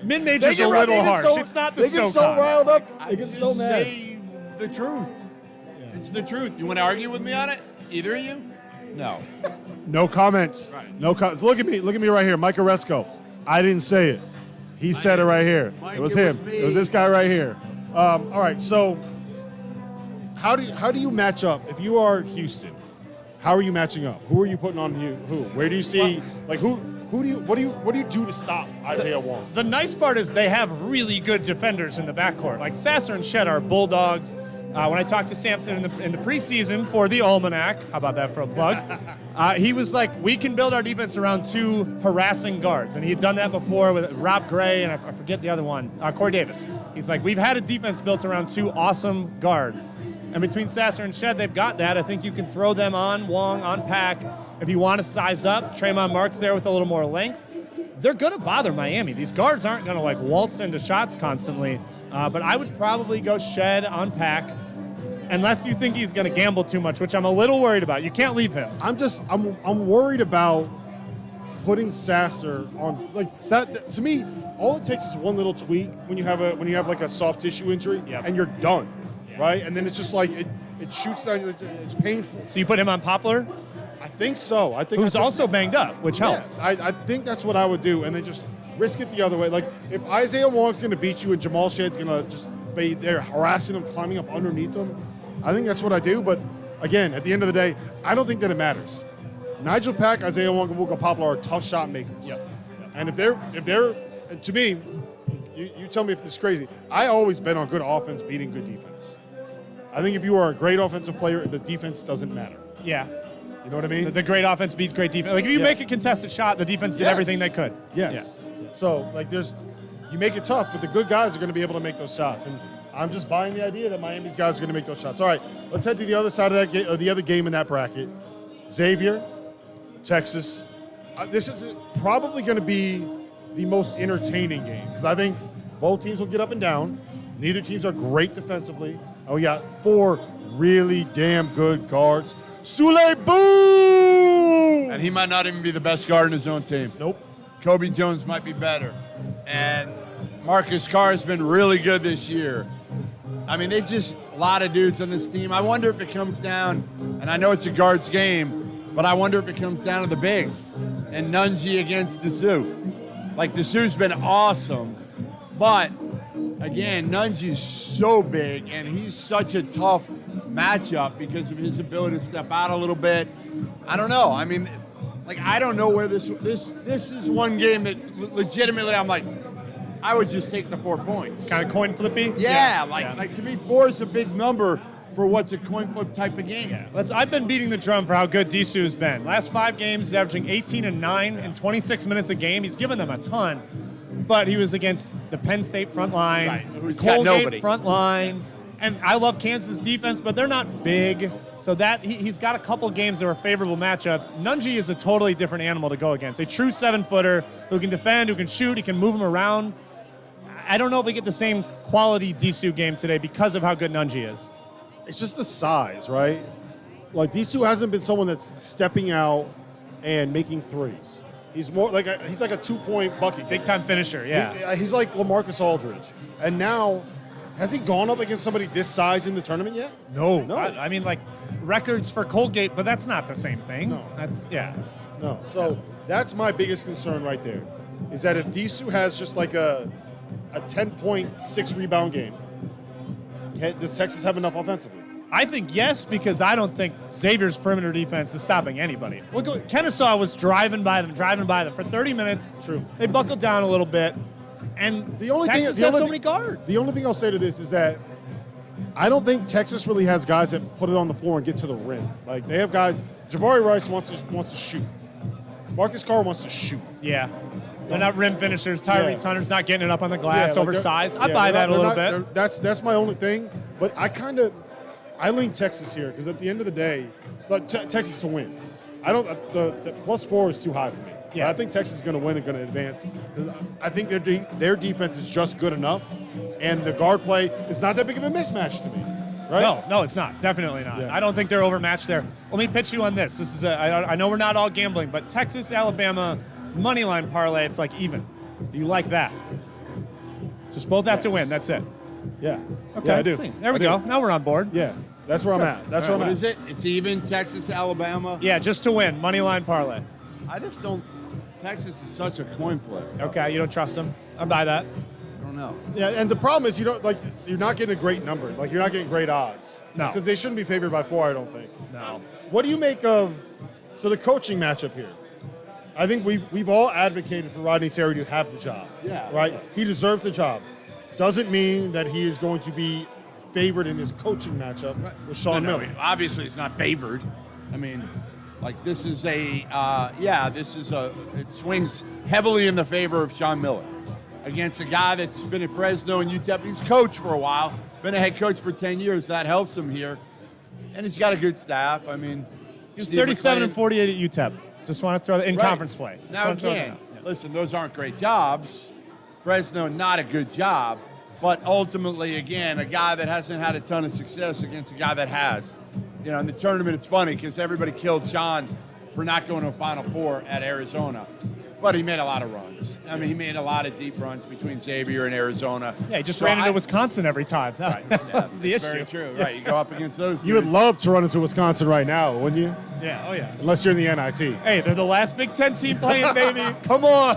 mid-major's a little harsh. It's not the They get so SoCon. riled up. I They get just so mad. say the truth. It's the truth. You want to argue with me on it? Either of you? No. No comments. Right. No comments. Look at me right here, Mike Oresco. I didn't say it. He said it right here. Mike, it was it him. was me. It was this guy right here. All right. So, how do you match up if you are Houston? How are you matching up? Who are you putting on you? Who? Where do you see? Like who? What do you do to stop Isaiah Wong? The nice part is they have really good defenders in the backcourt. Like Sasser and Shed are bulldogs. When I talked to Sampson in the preseason for the Almanac, how about that for a plug? He was like, we can build our defense around 2 harassing guards. And he had done that before with Rob Gray and I forget the other one, Corey Davis. He's like, we've had a defense built around 2 awesome guards. And between Sasser and Shed, they've got that. I think you can throw them on Wong, on Pack. If you want to size up, Tremont Marks there with a little more length. They're going to bother Miami. These guards aren't going to like waltz into shots constantly. But I would probably go Shed on Pack, unless you think he's going to gamble too much, which I'm a little worried about. You can't leave him. I'm worried about putting Sasser on like that. To me, all it takes is one little tweak when you have like a soft tissue injury, and you're done, right? And then it's just like it shoots down. It's painful. So you put him on Poplar? I think so. I think who's also banged up, which helps. I think that's what I would do, and then just risk it the other way. Like if Isaiah Wong's going to beat you and Jamal Shed's going to just be there harassing him, climbing up underneath him, I think that's what I do. But again, at the end of the day, I don't think that it matters. Nigel Pack, Isaiah Wong, and Wooga Poplar are tough shot makers. Yep. And if they're to me, you tell me if this is crazy. I always bet on good offense beating good defense. I think if you are a great offensive player, the defense doesn't matter. Yeah. You know what I mean? The great offense beats great defense. Like if you make a contested shot, the defense did everything they could. Yes. Yeah. So like you make it tough, but the good guys are going to be able to make those shots. And I'm just buying the idea that Miami's guys are going to make those shots. All right, let's head to the other side of that the other game in that bracket. Xavier, Texas. This is probably going to be the most entertaining game because I think both teams will get up and down. Neither teams are great defensively. And we got 4 really damn good guards. Sule Boom! And he might not even be the best guard in his own team. Nope. Kobe Jones might be better. And Marcus Carr has been really good this year. I mean, they just a lot of dudes on this team. I wonder if it comes down, and I know it's a guards game, but I wonder if it comes down to the bigs and Nunji against Dessou. Like, Dessou's been awesome, but again, Nunji's so big, and he's such a tough matchup because of his ability to step out a little bit. I don't know. I mean, like, I don't know where this is one game that legitimately I'm like, I would just take the 4 points. Kind of coin flippy? Yeah, like to me, 4 is a big number for what's a coin flip type of game. Yeah. I've been beating the drum for how good Dessou's been. Last 5 games, he's averaging 18 and 9 in 26 minutes a game. He's given them a ton, but he was against the Penn State front line, the Colgate front line, and I love Kansas defense, but they're not big, so that he's got a couple games that were favorable matchups. Nunji is a totally different animal to go against. A true 7-footer who can defend, who can shoot, he can move him around. I don't know if we get the same quality Dessou game today because of how good Nunji is. It's just the size, right? Like, Dessou hasn't been someone that's stepping out and making threes. He's more like he's like a 2-point bucket. Big time finisher, yeah. He's like LaMarcus Aldridge. And now, has he gone up against somebody this size in the tournament yet? No. I mean, like, records for Colgate, but that's not the same thing. No. No. So that's my biggest concern right there, is that if Dessou has just like a 10.6 rebound game, does Texas have enough offensively? I think yes, because I don't think Xavier's perimeter defense is stopping anybody. Kennesaw was driving by them for 30 minutes. True. They buckled down a little bit, and Texas has so many guards. The only thing I'll say to this is that I don't think Texas really has guys that put it on the floor and get to the rim. Like, they have guys. Jabari Rice wants to shoot. Marcus Carr wants to shoot. Yeah. They're not rim finishers. Tyrese Hunter's not getting it up on the glass, oversized. I buy that a little bit. That's my only thing. But I lean Texas here because at the end of the day, but Texas to win. I don't. The +4 is too high for me. Yeah. But I think Texas is going to win and going to advance because I think their defense is just good enough, and the guard play is not that big of a mismatch to me. Right? No, it's not. Definitely not. Yeah. I don't think they're overmatched there. Let me pitch you on this. This is I know we're not all gambling, but Texas, Alabama, money line parlay. It's like even. Do you like that? Just both have to win. That's it. Yeah. Okay. Yeah, I do. There we go. Now we're on board. Yeah. That's where I'm at. That's where I'm at. What is it? It's even Texas, Alabama? Yeah, just to win. Money line parlay. I just don't. Texas is such a coin flip. Okay, you don't trust them. I buy that. I don't know. Yeah, and the problem is you're not getting a great number. Like, you're not getting great odds. No. Because they shouldn't be favored by 4, I don't think. No. What do you make of the coaching matchup here? I think we've all advocated for Rodney Terry to have the job. Yeah. Right? He deserves the job. Doesn't mean that he is going to be favored in his coaching matchup with Sean Miller. Obviously, it's not favored. I mean, like, this is it swings heavily in the favor of Sean Miller against a guy that's been at Fresno and UTEP. He's coached for a while. been a head coach for 10 years. That helps him here. And he's got a good staff. I mean, He was Steve 37 and McLean- 48 at UTEP. Just want to throw that in Right. conference play. Just Now, wanna throw that again, out. Yeah. listen, those aren't great jobs. Fresno, not a good job. But ultimately, again, a guy that hasn't had a ton of success against a guy that has. You know, in the tournament, it's funny because everybody killed Sean for not going to a Final Four at Arizona. But he made a lot of runs. I mean, he made a lot of deep runs between Xavier and Arizona. Yeah, he just So ran into I- Wisconsin every time. That's the issue. Very true. Right, you go up against those You would dudes. love to run into Wisconsin right now, wouldn't you? Yeah, oh yeah. Unless you're in the NIT. Hey, they're the last Big Ten team playing, baby. Come on.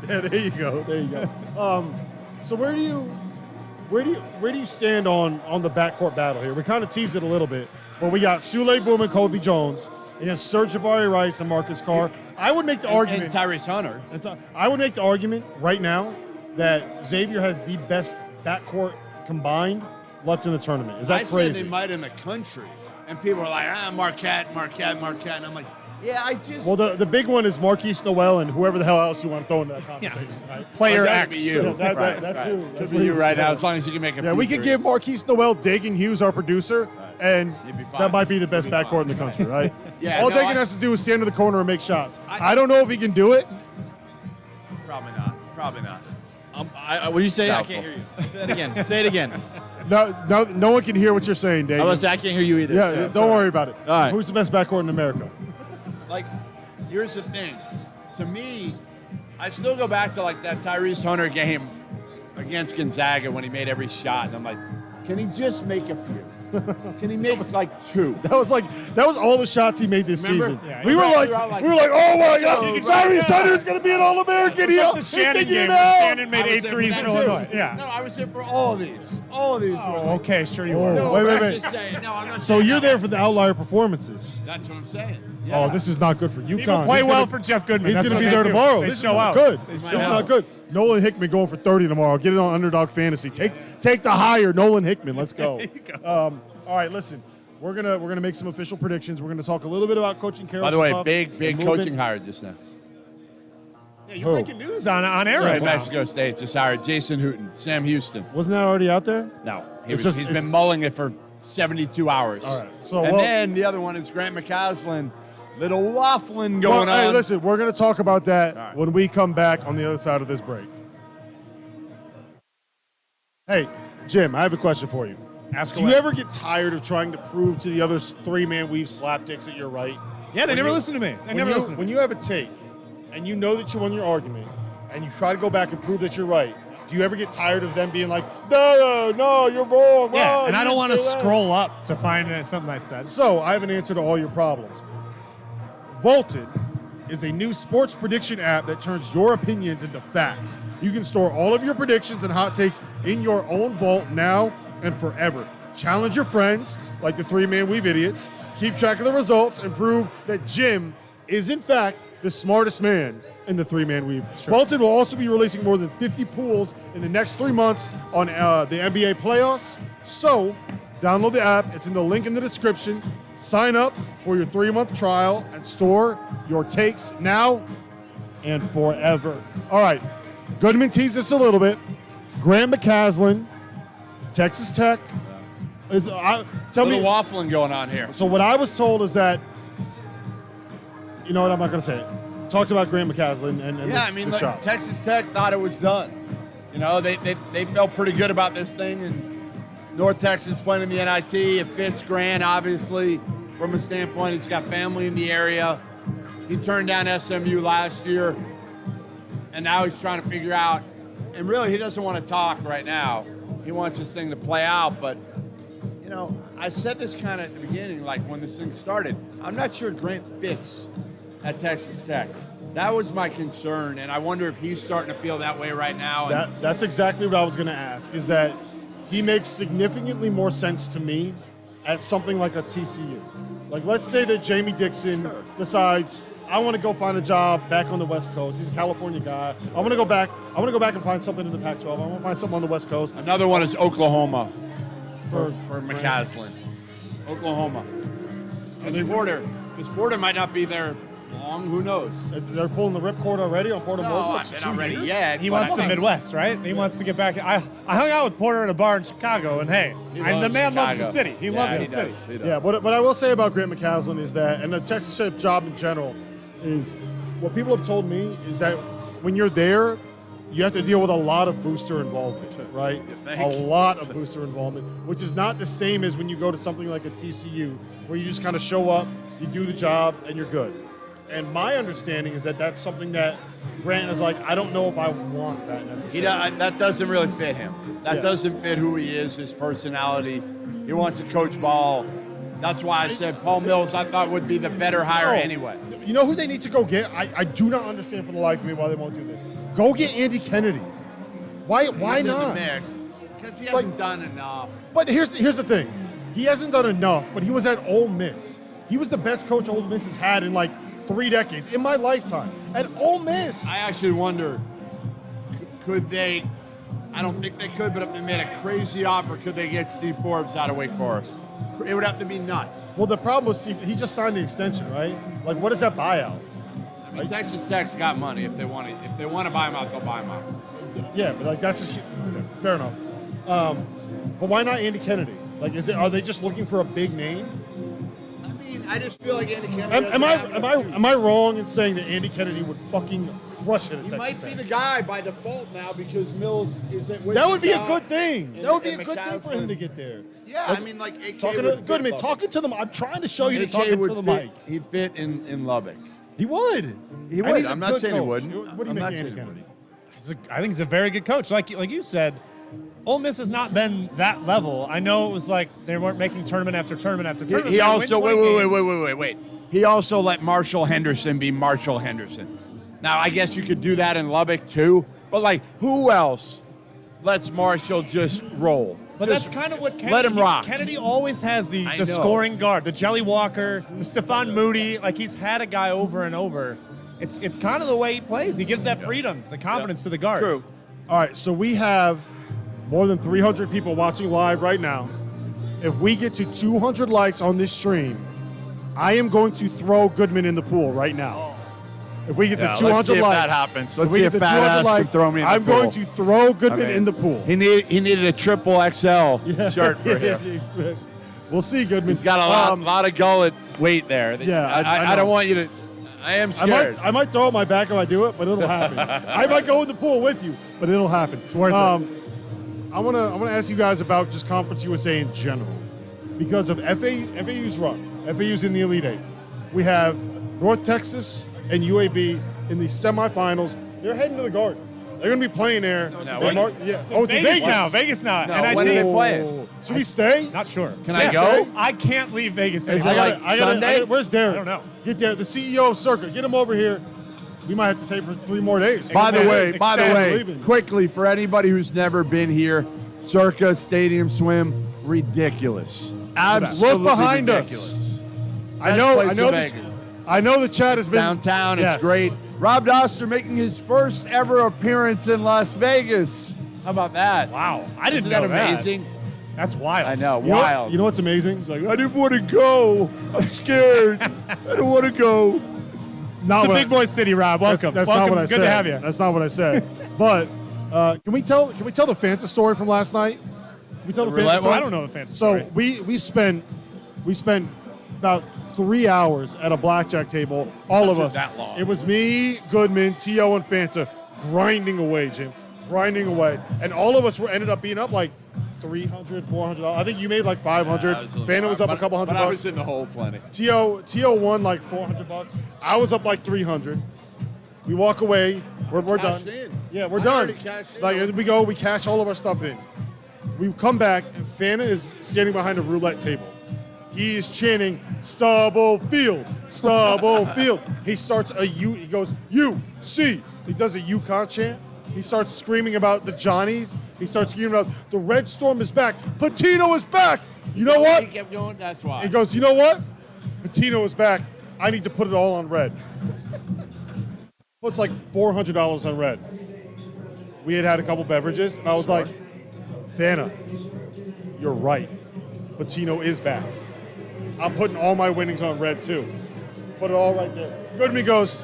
Yeah, there you go. There you go. So where do you stand on the backcourt battle here? We kind of teased it a little bit, but we got Sule Boom and Kobe Jones against Serge Jabari Rice and Marcus Carr. I would make the And argument. Tyrese Hunter. I would make the argument right now that Xavier has the best backcourt combined left in the tournament. Is that I crazy? said they might in the country. And people are like, Marquette. And I'm like, yeah, I just. Well, the big one is Marquise Noel and whoever the hell else you want to throw into that conversation. Right? Player Well, that X. could be you. Yeah, Right, that's right. who. Could That's be who you right yeah. now, as long as you can make a Yeah, few we could threes. give Marquise Noel Dagan Hughes our producer, and You'd be fine. that might be the best You'd be backcourt in the country, right? Yeah, All no, Dagan I- has to do is stand in the corner and make shots. I- I don't know if he can do it. Probably not. Probably not. What do you say? I Doubtful. can't hear you. Say it again. Say it again. No one can hear what you're saying, Dagan. I was say I can't hear you either. Yeah, so it's don't all right. worry about it. All right. Who's the best backcourt in America? Like, here's the thing. To me, I still go back to like that Tyrese Hunter game against Gonzaga when he made every shot, and I'm like, can he just make a few? Can he make like two? That was all the shots he made this Remember? season. Yeah, we were right, like, we were like, oh my God, right, Tyrese yeah. Hunter is going to be an All-American. It's like the Shannon game where Shannon made I was 8 there threes for for that, Illinois. too. Yeah. No, I was there for all of these. All of these. were Oh, like, okay, sure you Oh, were. No, wait, but wait. I'm just saying. No, I'm not So saying you're that. there for the outlier performances. That's what I'm saying. Yeah. Oh, this is not good for UConn. People play He's well gonna- for Jeff Goodman. He's That's going to what be there they do. tomorrow. They This show is out. not good. They This is show not out. good. Nolan Hickman going for 30 tomorrow. Get it on Underdog Fantasy. Take the higher, Nolan Hickman. Let's go. All right, listen. We're gonna make some official predictions. We're gonna talk a little bit about coaching Carol. By the way, Sutoff big and movement. coaching hire just now. Yeah, you're breaking news on air Right, right now. Mexico State just hired Jason Hooten, Sam Houston. Wasn't that already out there? No, It's he's just- been mulling it for 72 hours. All right, so, and well- then the other one is Grant McCaslin. Little waffling going Well, hey, on. listen, we're gonna talk about that All right. when we come back on the other side of this break. Hey, Jim, I have a question for you. Ask Do you away. ever get tired of trying to prove to the other three-man weave slapdicks that you're right? Yeah, they When never you- listen to me. They when never you- listen to When me. you have a take and you know that you won your argument and you try to go back and prove that you're right, do you ever get tired of them being like, no, you're wrong. Yeah, oh, and you I don't didn't want to say that." scroll up to find something I said. So I have an answer to all your problems. Vaulted is a new sports prediction app that turns your opinions into facts. You can store all of your predictions and hot takes in your own vault now and forever. Challenge your friends, like the three-man weave idiots, keep track of the results, and prove that Jim is, in fact, the smartest man in the three-man weave. Vaulted will also be releasing more than 50 pools in the next 3 months on the NBA playoffs. So download the app. It's in the link in the description. Sign up for your 3-month trial and store your takes now and forever. All right. Goodman teased this a little bit. Graham McCaslin, Texas Tech. Tell Little me. waffling going on here. So what I was told is that, you know what, I'm not going to say it. Talked about Graham McCaslin and Yeah, this, I mean, this look, shot. Texas Tech thought it was done. You know, they felt pretty good about this thing, and North Texas playing in the NIT. It fits Grant, obviously, from a standpoint. He's got family in the area. He turned down SMU last year, and now he's trying to figure out. And really, he doesn't want to talk right now. He wants this thing to play out. But, you know, I said this kind of at the beginning, like when this thing started. I'm not sure Grant fits at Texas Tech. That was my concern, and I wonder if he's starting to feel that way right now. And That's exactly what I was going to ask, is that he makes significantly more sense to me at something like a TCU. Like, let's say that Jamie Dixon decides, I want to go find a job back on the West Coast. He's a California guy. I want to go back and find something in the Pac-12. I want to find something on the West Coast. another one is Oklahoma For for McCaslin. Oklahoma. Because Porter might not be there long? Who knows? They're pulling the ripcord already on Porter Moser. No, they're not ready yet. He but wants I the think- Midwest, right? He wants to get back. I hung out with Porter at a bar in Chicago, and hey, the loves man loves the Chicago. city. He Yeah, loves he the city. does. He does. Yeah, what I will say about Grant McCaslin is that, and the Texas job in general, is what people have told me is that when you're there, you have to deal with a lot of booster involvement, right? You think? A lot of booster involvement, which is not the same as when you go to something like a TCU, where you just kind of show up, you do the job, and you're good. And my understanding is that that's something that Grant is like, I don't know if I want that necessarily. That doesn't really fit him. That Yeah. doesn't fit who he is, his personality. He wants to coach ball. That's why I said Paul Mills I thought would be the better hire No. anyway. You know who they need to go get? I do not understand for the life of me why they won't do this. Go get Andy Kennedy. Why He's not? in the mix because he hasn't done enough. But here's the thing. He hasn't done enough, but he was at Ole Miss. He was the best coach Ole Miss has had in like 3 decades, in my lifetime. At Ole Miss. I actually wonder, could they? I don't think they could, but if they made a crazy offer, could they get Steve Forbes out of Wake Forest? It would have to be nuts. Well, the problem was Steve, he just signed the extension, right? Like, what is that buyout? I mean, Texas Tech's got money. If they want to buy him out, they'll buy him out. Yeah, but like that's just okay, fair enough. But why not Andy Kennedy? Like, are they just looking for a big name? I mean, I just feel like Andy Kennedy. Am I wrong in saying that Andy Kennedy would fucking crush it at He Texas might be Tech? the guy by default now because Mills is at That would be a Wichita good thing. and- That would be a and good thing for him to get there. Yeah, Like, I mean, like AK Talking would to Goodman, fit talking to them. I'm trying to show you to AK talking would to the fit- mic. He'd fit in Lubbock. He would. He And would. he's a I'm not good saying he coach. wouldn't. What do you I'm make not of saying Andy he Kennedy? I think he's a very good coach. Like you said, Ole Miss has not been that level. I know it was like they weren't making tournament after tournament after tournament. He They win also 20 games. wait. He also let Marshall Henderson be Marshall Henderson. Now I guess you could do that in Lubbock too, but like who else lets Marshall just roll? But Just that's kind of what Kennedy, let him rock. Kennedy always has the I know. scoring guard, the Jelly Walker, the Stephon Moody. Like he's had a guy over and over. It's kind of the way he plays. He gives that freedom, the confidence to the guards. True. All right, so we have more than 300 people watching live right now. If we get to 200 likes on this stream, I am going to throw Goodman in the pool right now. If we get to Yeah, 200 let's see if likes, that happens. if Let's we see get if to fat 200 ass can likes, throw me in the I'm pool. going to throw Goodman I mean, in the pool. He needed a triple XL shirt for him. We'll see, Goodman. He's got a lot of gullet weight there. Yeah, I I don't know. want you to. I am I scared. might throw it my back if I do it, but it'll happen. I might go in the pool with you, but it'll happen. It's worth it. I wanna ask you guys about just Conference USA in general, because of FAU's run. FAU's in the Elite Eight. We have North Texas and UAB in the semifinals. They're heading to the Garden. They're gonna be playing there. No, They Vegas. Oh, it's in Vegas now. Vegas now. No, NIT. when are they playing? Should we stay? Not sure. Can I go? I can't leave Vegas. Is anymore. it like Sunday? where's Derek? I don't know. Get Derek, the CEO of Circa. Get him over here. We might have to stay for 3 more days. By the way, Leaving. quickly for anybody who's never been here, Circa Stadium Swim, ridiculous. Absolutely Look behind ridiculous. us. Best place in Vegas. I know the chat has been Downtown, Yes. it's great. Rob Dauster making his first ever appearance in Las Vegas. How about that? Wow. I didn't Isn't know that amazing? That's wild. I know, You know, wild. you know what's amazing? It's like, I didn't want to go. I'm scared. I don't want to go. not It's a what big boy city, Rob. That's, Welcome. that's Welcome. not what I Good said. to have you. That's not what I said. But can we tell the Fanta story from last night? Can we tell the Fanta roulette story? one? I don't know the fantasy So story. we spent about 3 hours at a blackjack table, all of Wasn't us. that long. It was me, Goodman, T.O., and Fanta grinding away, Jim, grinding away, and all of us ended up being up like $300, $400. I think you made like 500. Fanta was up a couple hundred But I bucks. was in the hole plenty. T.O. won like $400. I was up like 300. We walk away. We're done. Cashed in. Yeah, we're I done. already cashed in. Like we go, we cash all of our stuff in. We come back, and Fanta is standing behind a roulette table. He is chanting Stubble Field, Stubble Field. He starts he goes, U-C. He does a Yukon chant. He starts screaming about the Johnnies. He starts screaming about the Red Storm is back. Patino is back. You know what? He kept going, that's why. He goes, you know what? Patino is back. I need to put it all on red. Puts like $400 on red. We had a couple beverages, and I was like, Fanta, you're right. Patino is back. I'm putting all my winnings on red too. put it all right there. Goodman goes,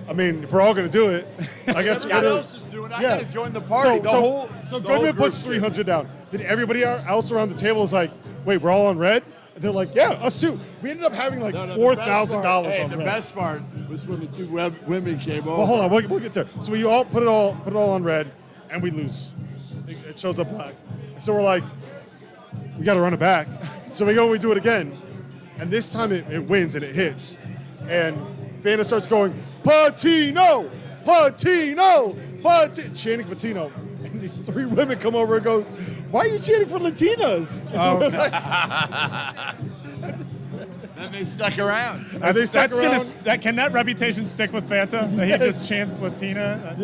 I mean, if we're all going to do it, I guess Everyone else is doing it. I gotta join the party. The whole Goodman puts group's 300 down. Then everybody else around the table is like, wait, we're all on red? And they're like, yeah, us too. We ended up having like $4,000 on Hey, red. the best part was when the two women came over. Well, hold on, we'll get there. So we all put it all on red, and we lose. It shows up black. So we're like, we got to run it back. So we go and we do it again, and this time it wins and it hits, and Fanta starts going, Patino, Patino, Patino, chanting Patino. And these three women come over and goes, why are you chanting for Latinas? And they stuck around. And they stuck around. Can that reputation stick with Fanta? That he just chants Latina?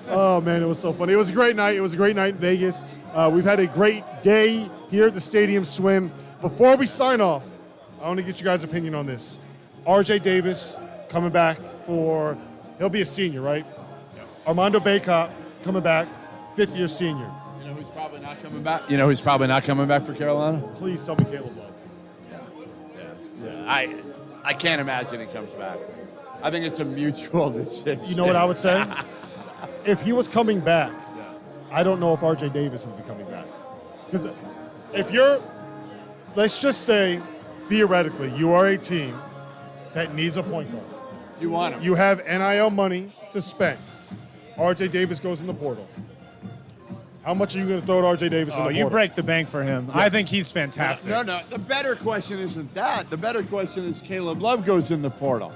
Oh man, it was so funny. It was a great night. It was a great night in Vegas. We've had a great day here at the Stadium Swim. Before we sign off, I want to get you guys' opinion on this. RJ Davis coming back he'll be a senior, right? Yeah. Armando Bacot coming back, fifth-year senior. You know who's probably not coming back? You know who's probably not coming back for Carolina? Please tell me Caleb Love. Yeah. I can't imagine he comes back. I think it's a mutual decision. You know what I would say? If he was coming back, I don't know if RJ Davis would be coming back. Because let's just say, theoretically, you are a team that needs a point guard. You want him. You have NIL money to spend. RJ Davis goes in the portal. How much are you going to throw at RJ Davis in the portal? You break the bank for him. Yes. I think he's fantastic. No. The better question isn't that. The better question is Caleb Love goes in the portal.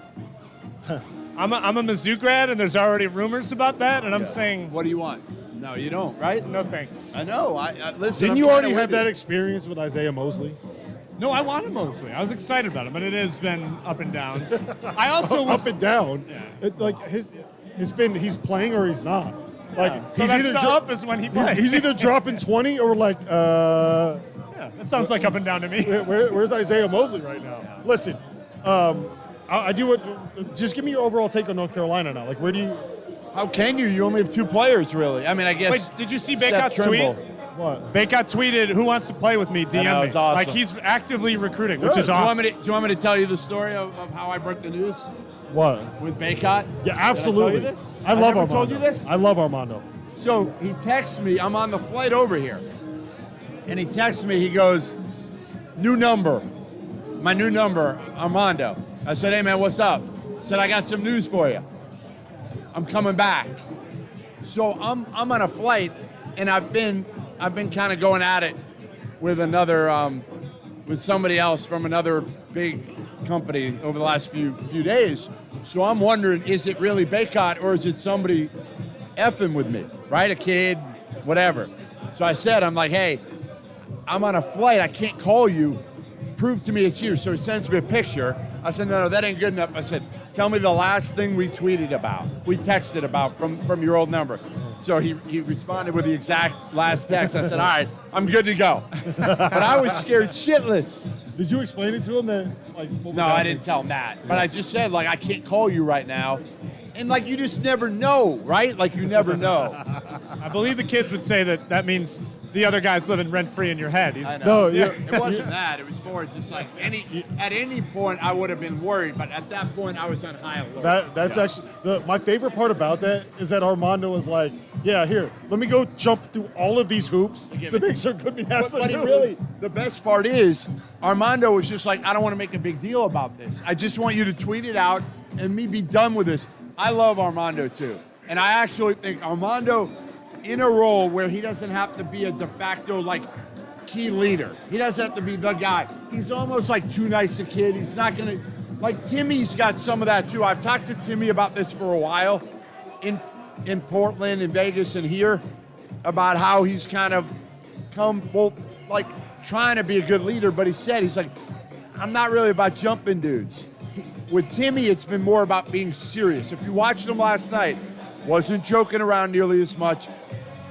I'm a Mizzou grad, and there's already rumors about that, and I'm saying, What do you want? No, you don't, right? no thanks. I know. Listen. Didn't you already have that experience with Isaiah Mosley? No, I wanted Mosley. I was excited about it, but it has been up and down. I also was up and down. Yeah. He's playing or he's not. Like So he's that's either the up is when he plays. he's either dropping 20 or like Yeah, that sounds like up and down to me. where's Isaiah Mosley right now? Listen, I do what. Just give me your overall take on North Carolina now. Like, where do you? How can you? You only have two players, really. I mean, I guess. Wait, did you see Seth Bacot's tweet? Trimble. What? Bacot tweeted, "Who wants to play with me? DM know, me." it's awesome. Like he's actively recruiting, which Good. is Do awesome. you want me to tell you the story of how I broke the news What? with Bacot? Yeah, absolutely. Did I tell you this? I love never Armando. told you this? I love Armando. So he texts me. I'm on the flight over here, and he texts me. He goes, "New number, my new number, Armando." I said, "Hey man, what's up?" He said, "I got some news for you. I'm coming back." So I'm on a flight, and I've been kind of going at it with with somebody else from another big company over the last few days. So I'm wondering, is it really Bacot or is it somebody effing with me, right? A kid, whatever. So I said, I'm like, hey, I'm on a flight. I can't call you. Prove to me it's you. So he sends me a picture. I said, no, that ain't good enough. I said, tell me the last thing we tweeted about, we texted about from your old number. So he responded with the exact last text. I said, all right, I'm good to go. But I was scared shitless. Did you explain it to him that? Like, what was No, I happening? didn't tell him that. But I just said, like, I can't call you right now. And, like, you just never know, right? Like, you never know. I believe the kids would say that means the other guy's living rent-free in your head. I know. No, yeah. It wasn't that. It was more just like at any point I would have been worried, but at that point I was on high alert. That's actually my favorite part about that is that Armando was like, yeah, here, let me go jump through all of these hoops to make sure Goodman has But he news. really, the best part is, Armando was just like, I don't want to make a big deal about this. I just want you to tweet it out and me be done with this. I love Armando too. And I actually think Armando, in a role where he doesn't have to be a de facto, like, key leader. He doesn't have to be the guy. He's almost like too nice a kid. He's not going to, like, Timmy's got some of that too. I've talked to Timmy about this for a while in Portland, in Vegas, and here about how he's kind of come both, like, trying to be a good leader, but he's like, I'm not really about jumping dudes. With Timmy, it's been more about being serious. If you watched him last night, wasn't joking around nearly as much.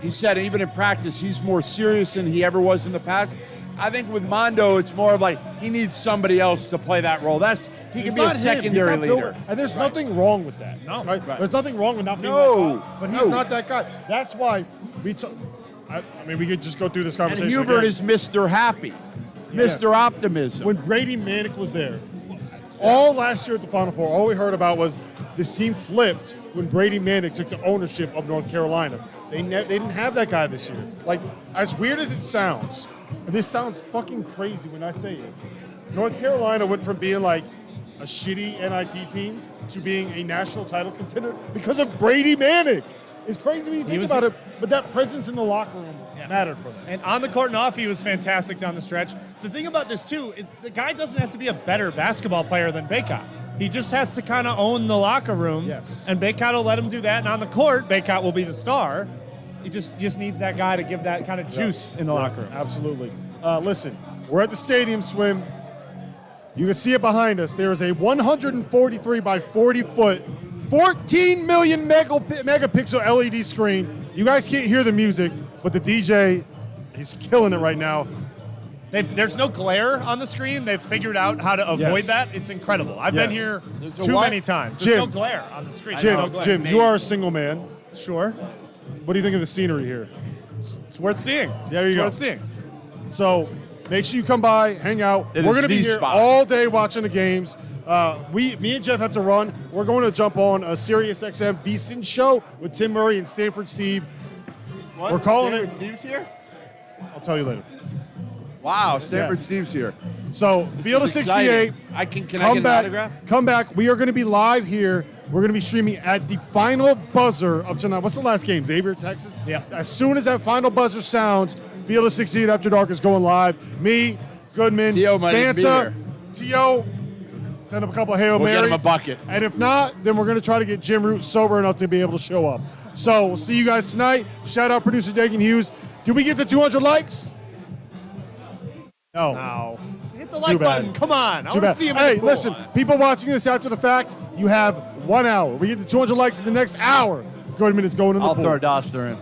He said even in practice, he's more serious than he ever was in the past. I think with Mondo, it's more of like he needs somebody else to play that role. He can be a secondary leader. And there's nothing wrong with that. No, right? There's nothing wrong with not being No. that guy. But he's not that guy. That's why I mean, we could just go through this And conversation Hubert again. is Mr. Happy, Mr. Optimism. When Brady Manick was there, All last year at the Final Four, all we heard about was this team flipped when Brady Manick took the ownership of North Carolina. They didn't have that guy this year. Like, as weird as it sounds, and this sounds fucking crazy when I say it, North Carolina went from being like a shitty NIT team to being a national title contender because of Brady Manick. It's crazy when you think about it, but that presence in the locker room mattered for them. And on the court and off, he was fantastic down the stretch. The thing about this, too, is the guy doesn't have to be a better basketball player than Baycott. He just has to kind of own the locker room. Yes. And Baycott will let him do that. And on the court, Baycott will be the star. He just needs that guy to give that kind of juice in the locker room. Absolutely. Listen, we're at the stadium swim. You can see it behind us. There is a 143 by 40 foot, 14 million megapixel LED screen. You guys can't hear the music, but the DJ, he's killing it right now. There's no glare on the screen. They've figured out how to avoid that. It's incredible. I've been here too many times. There's no glare on the screen. Jim, you are a single man. Sure. What do you think of the scenery here? It's worth seeing. There you go. It's worth seeing. So make sure you come by, hang out. We're going to be here all day watching the games. Me and Jeff have to run. We're going to jump on a Sirius XM VSiN show with Tim Murray and Stanford Steve. What? We're calling Stanford it. Steve's here? I'll tell you later. Wow, Stanford Steve's here. So Field of 68. Can I get Come an back. autograph? Come back. We are going to be live here. We're going to be streaming at the final buzzer of tonight. What's the last game? Xavier, Texas? Yeah. As soon as that final buzzer sounds, Field of 68 After Dark is going live. Me, Goodman, T.O. might even be Fanta, here. T.O., send up a couple of Hail We'll Marys. get him a bucket. And if not, then we're going to try to get Jim Root sober enough to be able to show up. So we'll see you guys tonight. Shout out producer Dagan Hughes. Did we get to 200 likes? No. Now, hit the Too like bad. button. Come on. I Too want to bad. see him. Hey, in the pool. listen, people watching this after the fact, you have 1 hour. We get to 200 likes in the next hour. Goodman is going in the I'll pool. throw Dauster in.